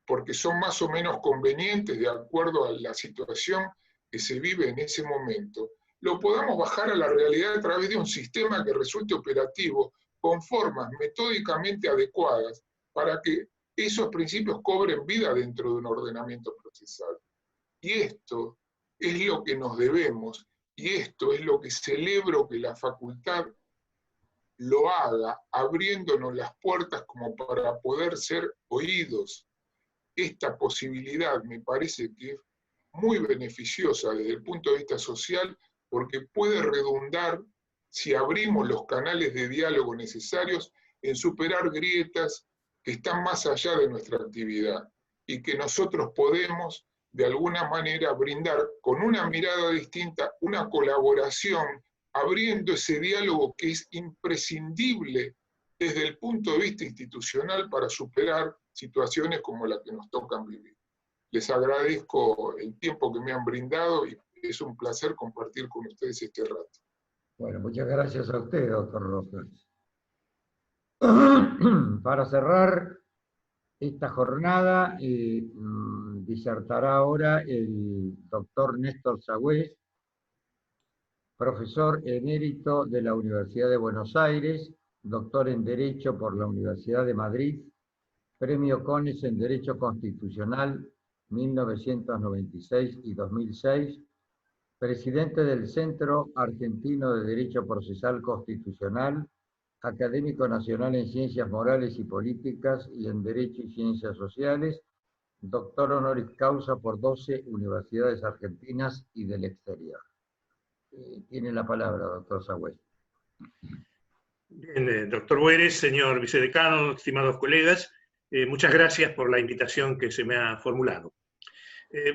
Speaker 9: porque son más o menos convenientes de acuerdo a la situación que se vive en ese momento, lo podamos bajar a la realidad a través de un sistema que resulte operativo con formas metódicamente adecuadas para que esos principios cobren vida dentro de un ordenamiento procesal. Y esto es lo que nos debemos, y esto es lo que celebro que la facultad lo haga, abriéndonos las puertas como para poder ser oídos. Esta posibilidad me parece que es muy beneficiosa desde el punto de vista social, porque puede redundar, si abrimos los canales de diálogo necesarios, en superar grietas que están más allá de nuestra actividad, y que nosotros podemos, de alguna manera, brindar con una mirada distinta, una colaboración, abriendo ese diálogo que es imprescindible desde el punto de vista institucional para superar situaciones como la que nos tocan vivir. Les agradezco el tiempo que me han brindado y es un placer compartir con ustedes este rato.
Speaker 2: Bueno, muchas gracias a usted, doctor Rojas. Para cerrar esta jornada, disertará ahora el doctor Néstor Sagüez, profesor emérito de la Universidad de Buenos Aires, doctor en Derecho por la Universidad de Madrid, Premio CONES en Derecho Constitucional 1996 y 2006, presidente del Centro Argentino de Derecho Procesal Constitucional, académico nacional en Ciencias Morales y Políticas y en Derecho y Ciencias Sociales, doctor honoris causa por 12 universidades argentinas y del exterior. Tiene la palabra, doctor Sagüez.
Speaker 10: Bien, doctor Boeres, señor vicedecano, estimados colegas, muchas gracias por la invitación que se me ha formulado.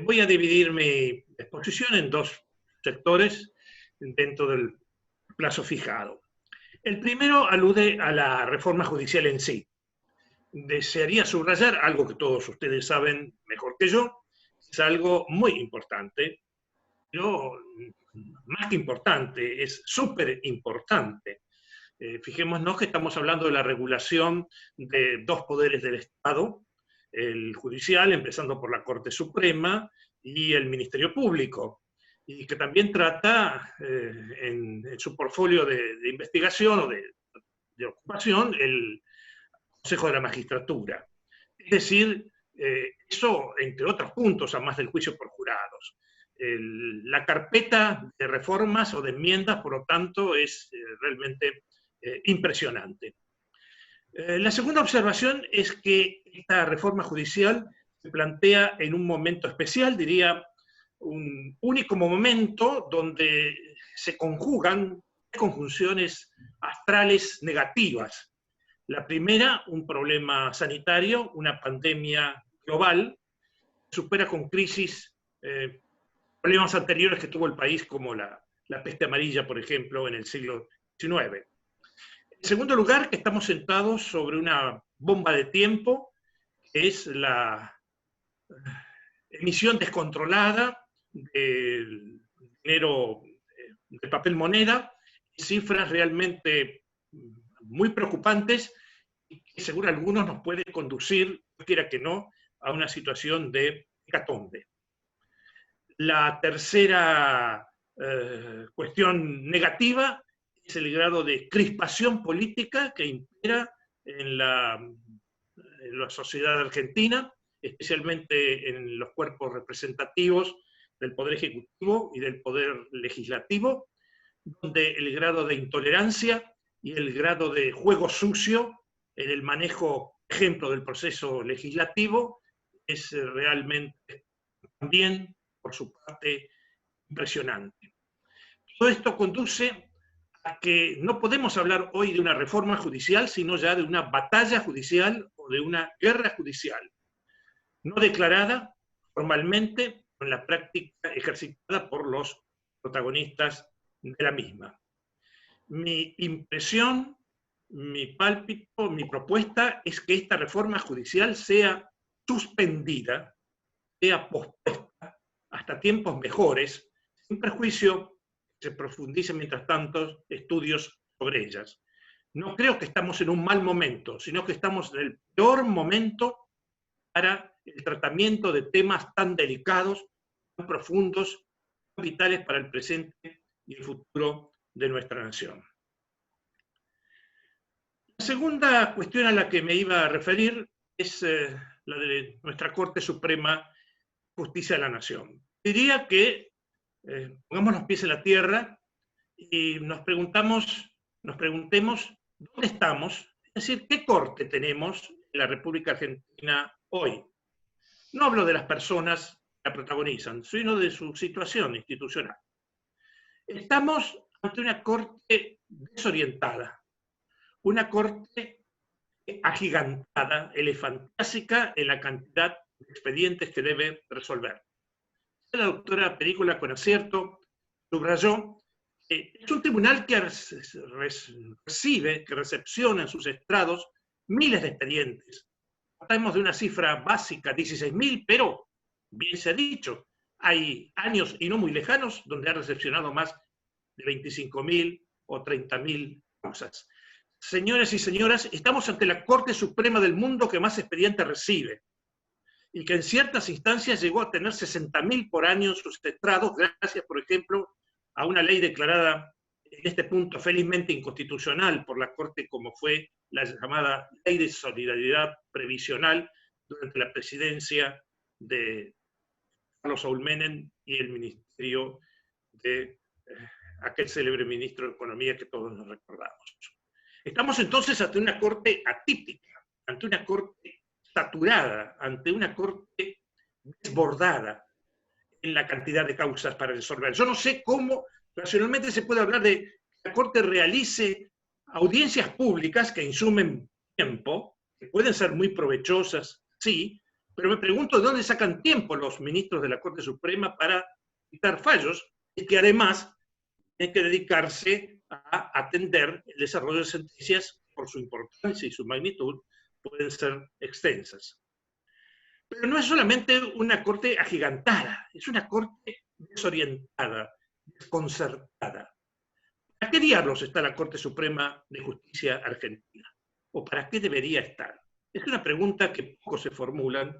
Speaker 10: Voy a dividir mi exposición en dos sectores dentro del plazo fijado. El primero alude a la reforma judicial en sí. Desearía subrayar algo que todos ustedes saben mejor que yo, es algo muy importante, pero más que importante, es súper importante. Fijémonos que estamos hablando de la regulación de dos poderes del Estado, el judicial, empezando por la Corte Suprema, y el Ministerio Público, y que también trata en su portfolio de investigación o de ocupación Consejo de la Magistratura. Es decir, eso entre otros puntos, además del juicio por jurados. La carpeta de reformas o de enmiendas, por lo tanto, es realmente impresionante. La segunda observación es que esta reforma judicial se plantea en un momento especial, diría, un único momento donde se conjugan conjunciones astrales negativas. La primera, un problema sanitario, una pandemia global, supera con crisis problemas anteriores que tuvo el país, como la peste amarilla, por ejemplo, en el siglo XIX. En segundo lugar, que estamos sentados sobre una bomba de tiempo, que es la emisión descontrolada del dinero, de papel moneda, cifras realmente muy preocupantes y que según algunos nos puede conducir, quiera que no, a una situación de hecatombe. La tercera cuestión negativa es el grado de crispación política que impera en la sociedad argentina, especialmente en los cuerpos representativos del Poder Ejecutivo y del Poder Legislativo, donde el grado de intolerancia y el grado de juego sucio en el manejo, ejemplo, del proceso legislativo es realmente también, por su parte, impresionante. Todo esto conduce a que no podemos hablar hoy de una reforma judicial, sino ya de una batalla judicial o de una guerra judicial, no declarada formalmente, en la práctica ejercitada por los protagonistas de la misma. Mi impresión, mi pálpito, mi propuesta es que esta reforma judicial sea suspendida, sea pospuesta hasta tiempos mejores, sin perjuicio que se profundicen mientras tanto estudios sobre ellas. No creo que estamos en un mal momento, sino que estamos en el peor momento para el tratamiento de temas tan delicados, tan profundos, tan vitales para el presente y el futuro de nuestra nación. La segunda cuestión a la que me iba a referir es la de nuestra Corte Suprema de Justicia de la Nación. Diría que pongamos los pies en la tierra y nos preguntemos dónde estamos, es decir, qué corte tenemos en la República Argentina hoy. No hablo de las personas que la protagonizan, sino de su situación institucional. Estamos ante una corte desorientada, una corte agigantada, elefantásica en la cantidad de expedientes que debe resolver. La doctora Perícola, con acierto, subrayó que es un tribunal que recepciona en sus estrados miles de expedientes. Hablamos de una cifra básica, 16.000, pero, bien se ha dicho, hay años y no muy lejanos donde ha recepcionado más de 25.000 o 30.000 causas. Señores y señoras, estamos ante la Corte Suprema del mundo que más expedientes recibe y que en ciertas instancias llegó a tener 60.000 por año en sus estrados, gracias, por ejemplo, a una ley declarada en este punto felizmente inconstitucional por la Corte, como fue la llamada Ley de Solidaridad Previsional durante la presidencia de Carlos Saúl Menem y el ministerio de aquel célebre ministro de Economía que todos nos recordamos. Estamos entonces ante una corte atípica, ante una corte saturada, ante una corte desbordada en la cantidad de causas para resolver. Yo no sé cómo racionalmente se puede hablar de que la corte realice audiencias públicas que insumen tiempo, que pueden ser muy provechosas, sí, pero me pregunto de dónde sacan tiempo los ministros de la Corte Suprema para dictar fallos y que además tienen que dedicarse a atender el desarrollo de sentencias por su importancia y su magnitud, pueden ser extensas. Pero no es solamente una corte agigantada, es una corte desorientada, desconcertada. ¿Para qué diablos está la Corte Suprema de Justicia Argentina? ¿O para qué debería estar? Es una pregunta que pocos se formulan.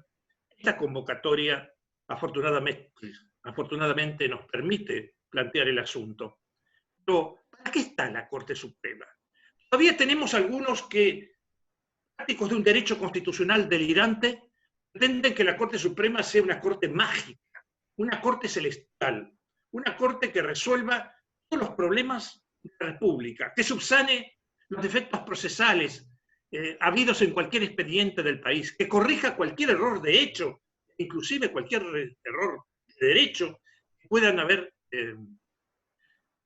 Speaker 10: Esta convocatoria, afortunadamente, nos permite plantear el asunto. Pero, ¿para qué está la Corte Suprema? Todavía tenemos algunos que fanáticos de un derecho constitucional delirante pretenden que la Corte Suprema sea una corte mágica, una corte celestial, una corte que resuelva todos los problemas de la República, que subsane los defectos procesales habidos en cualquier expediente del país, que corrija cualquier error de hecho, inclusive cualquier error de derecho que puedan haber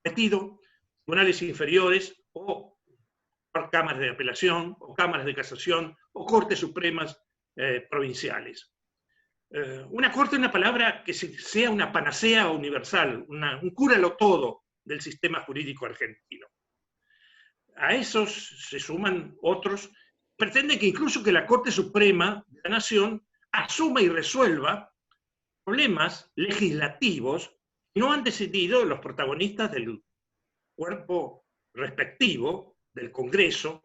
Speaker 10: cometido tribunales inferiores o cámaras de apelación o cámaras de casación o cortes supremas provinciales. Una corte, una palabra que sea una panacea universal, un cúralo todo del sistema jurídico argentino. A esos se suman otros, pretenden que incluso que la Corte Suprema de la Nación asuma y resuelva problemas legislativos que no han decidido los protagonistas del cuerpo respectivo del Congreso,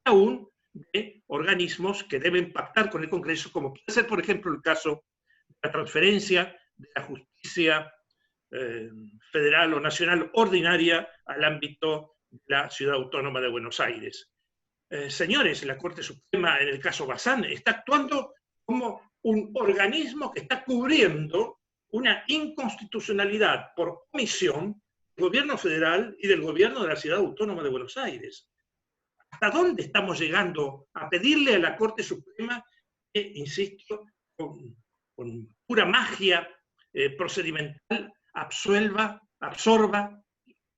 Speaker 10: aún de organismos que deben pactar con el Congreso, como puede ser, por ejemplo, el caso de la transferencia de la justicia federal o nacional ordinaria al ámbito de la Ciudad Autónoma de Buenos Aires. Señores, la Corte Suprema, en el caso Bazán, está actuando como un organismo que está cubriendo una inconstitucionalidad por omisión del gobierno federal y del gobierno de la Ciudad Autónoma de Buenos Aires. ¿Hasta dónde estamos llegando a pedirle a la Corte Suprema que, insisto, con pura magia procedimental, absorba,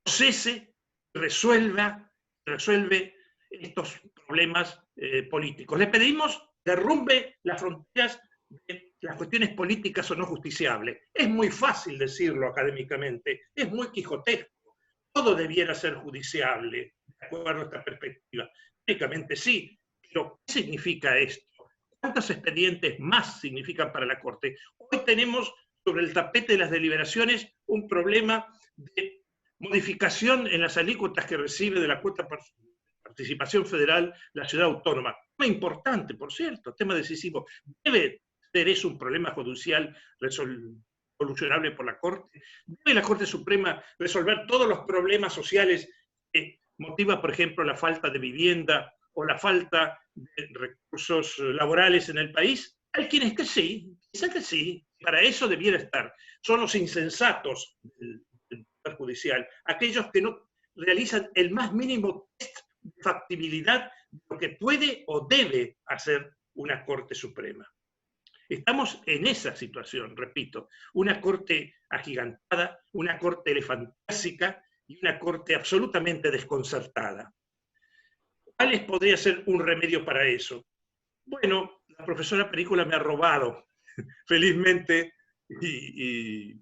Speaker 10: procese, resuelve estos problemas políticos? Le pedimos que derrumbe las fronteras de las cuestiones políticas o no justiciables. Es muy fácil decirlo académicamente, es muy quijotesco. Todo debiera ser judiciable, de acuerdo a esta perspectiva. Técnicamente sí, pero ¿qué significa esto? ¿Cuántos expedientes más significan para la Corte? Hoy tenemos sobre el tapete de las deliberaciones un problema de modificación en las alícuotas que recibe de la cuota participación federal la Ciudad Autónoma. Tema importante, por cierto, tema decisivo. ¿Debe ser eso un problema judicial solucionable por la Corte? ¿Debe la Corte Suprema resolver todos los problemas sociales que motiva, por ejemplo, la falta de vivienda o la falta de recursos laborales en el país? Hay quienes que sí, dicen que sí, para eso debiera estar. Son los insensatos del Poder Judicial, aquellos que no realizan el más mínimo test de factibilidad de lo que puede o debe hacer una Corte Suprema. Estamos en esa situación, repito, una Corte agigantada, una Corte elefantásica y una Corte absolutamente desconcertada. ¿Cuál podría ser un remedio para eso? Bueno, la profesora Perícola me ha robado, felizmente y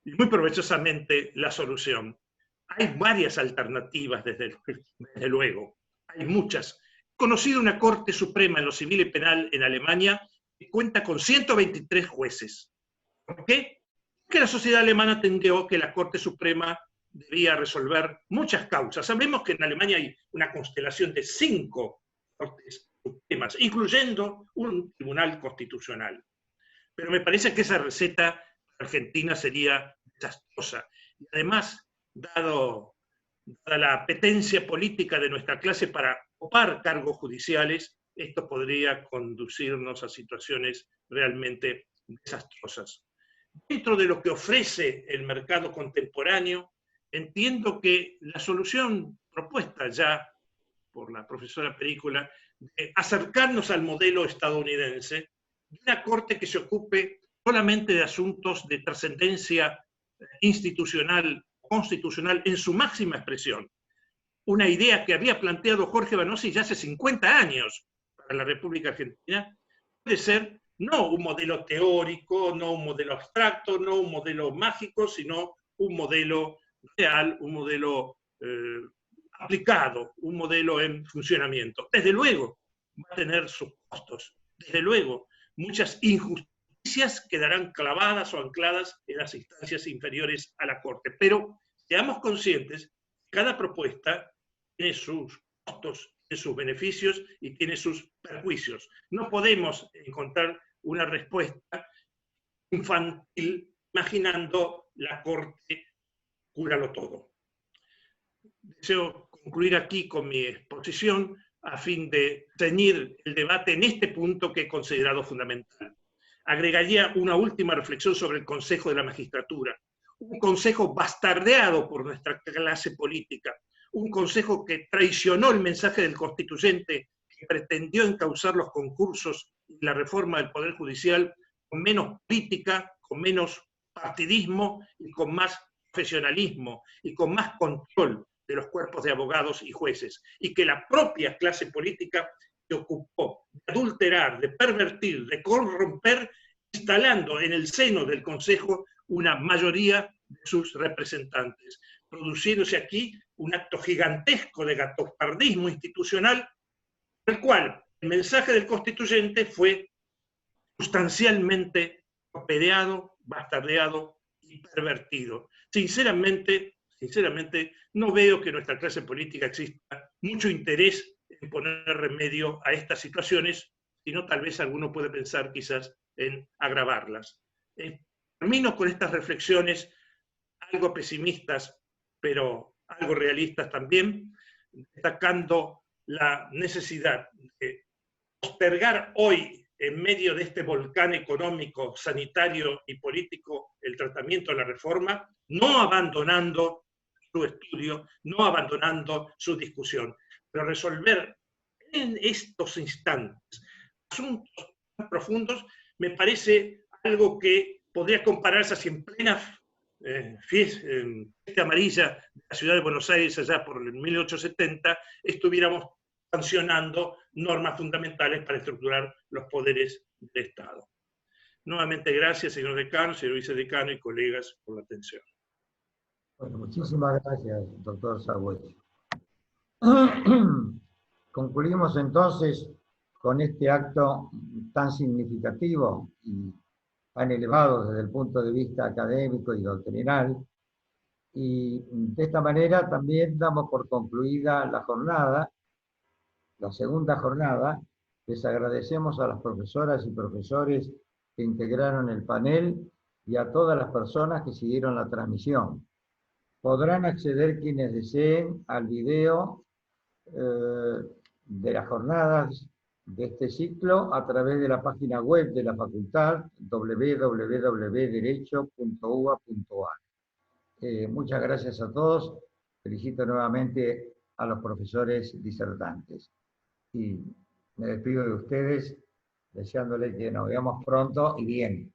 Speaker 10: muy provechosamente, la solución. Hay varias alternativas, desde luego, hay muchas. He conocido una Corte Suprema en lo civil y penal en Alemania que cuenta con 123 jueces. ¿Por qué? Porque la sociedad alemana entendió que la Corte Suprema debía resolver muchas causas. Sabemos que en Alemania hay una constelación de 5 Cortes Supremas, incluyendo un tribunal constitucional. Pero me parece que esa receta argentina sería desastrosa. Y además, dada la apetencia política de nuestra clase para ocupar cargos judiciales, esto podría conducirnos a situaciones realmente desastrosas. Dentro de lo que ofrece el mercado contemporáneo, entiendo que la solución propuesta ya por la profesora Perícola de acercarnos al modelo estadounidense, de una corte que se ocupe solamente de asuntos de trascendencia institucional, constitucional, en su máxima expresión. Una idea que había planteado Jorge Vanosi ya hace 50 años para la República Argentina, puede ser no un modelo teórico, no un modelo abstracto, no un modelo mágico, sino un modelo real, un modelo aplicado, un modelo en funcionamiento. Desde luego va a tener sus costos, desde luego muchas injusticias quedarán clavadas o ancladas en las instancias inferiores a la Corte, pero seamos conscientes, cada propuesta tiene sus costos, tiene sus beneficios y tiene sus perjuicios. No podemos encontrar una respuesta infantil imaginando la Corte cúralo todo. Deseo concluir aquí con mi exposición a fin de ceñir el debate en este punto que he considerado fundamental. Agregaría una última reflexión sobre el Consejo de la Magistratura, un consejo bastardeado por nuestra clase política, un consejo que traicionó el mensaje del constituyente, que pretendió encauzar los concursos y la reforma del Poder Judicial con menos política, con menos partidismo y con más profesionalismo y con más control de los cuerpos de abogados y jueces, y que la propia clase política se ocupó de adulterar, de pervertir, de corromper, instalando en el seno del Consejo una mayoría de sus representantes, produciéndose aquí un acto gigantesco de gatopardismo institucional, el cual el mensaje del constituyente fue sustancialmente torpedeado, bastardeado y pervertido. Sinceramente, no veo que en nuestra clase política exista mucho interés en poner remedio a estas situaciones, sino tal vez alguno puede pensar quizás en agravarlas. Termino con estas reflexiones algo pesimistas, pero algo realistas también, destacando la necesidad de postergar hoy, en medio de este volcán económico, sanitario y político, el tratamiento de la reforma, no abandonando su estudio, no abandonando su discusión, pero resolver en estos instantes asuntos tan profundos me parece algo que podría compararse así en plena fiesta amarilla de la ciudad de Buenos Aires allá por el 1870, estuviéramos sancionando normas fundamentales para estructurar los poderes del Estado. Nuevamente gracias, señor decano, señor vicedecano y colegas por la atención.
Speaker 2: Bueno, muchísimas gracias, doctor Sagüez. Concluimos entonces con este acto tan significativo y tan elevado desde el punto de vista académico y doctrinal, y de esta manera también damos por concluida la jornada, la segunda jornada. Les agradecemos a las profesoras y profesores que integraron el panel y a todas las personas que siguieron la transmisión. Podrán acceder quienes deseen al video de las jornadas de este ciclo a través de la página web de la facultad www.derecho.uba.ar. Muchas gracias a todos. Felicito nuevamente a los profesores disertantes. Y me despido de ustedes deseándoles que nos veamos pronto y bien.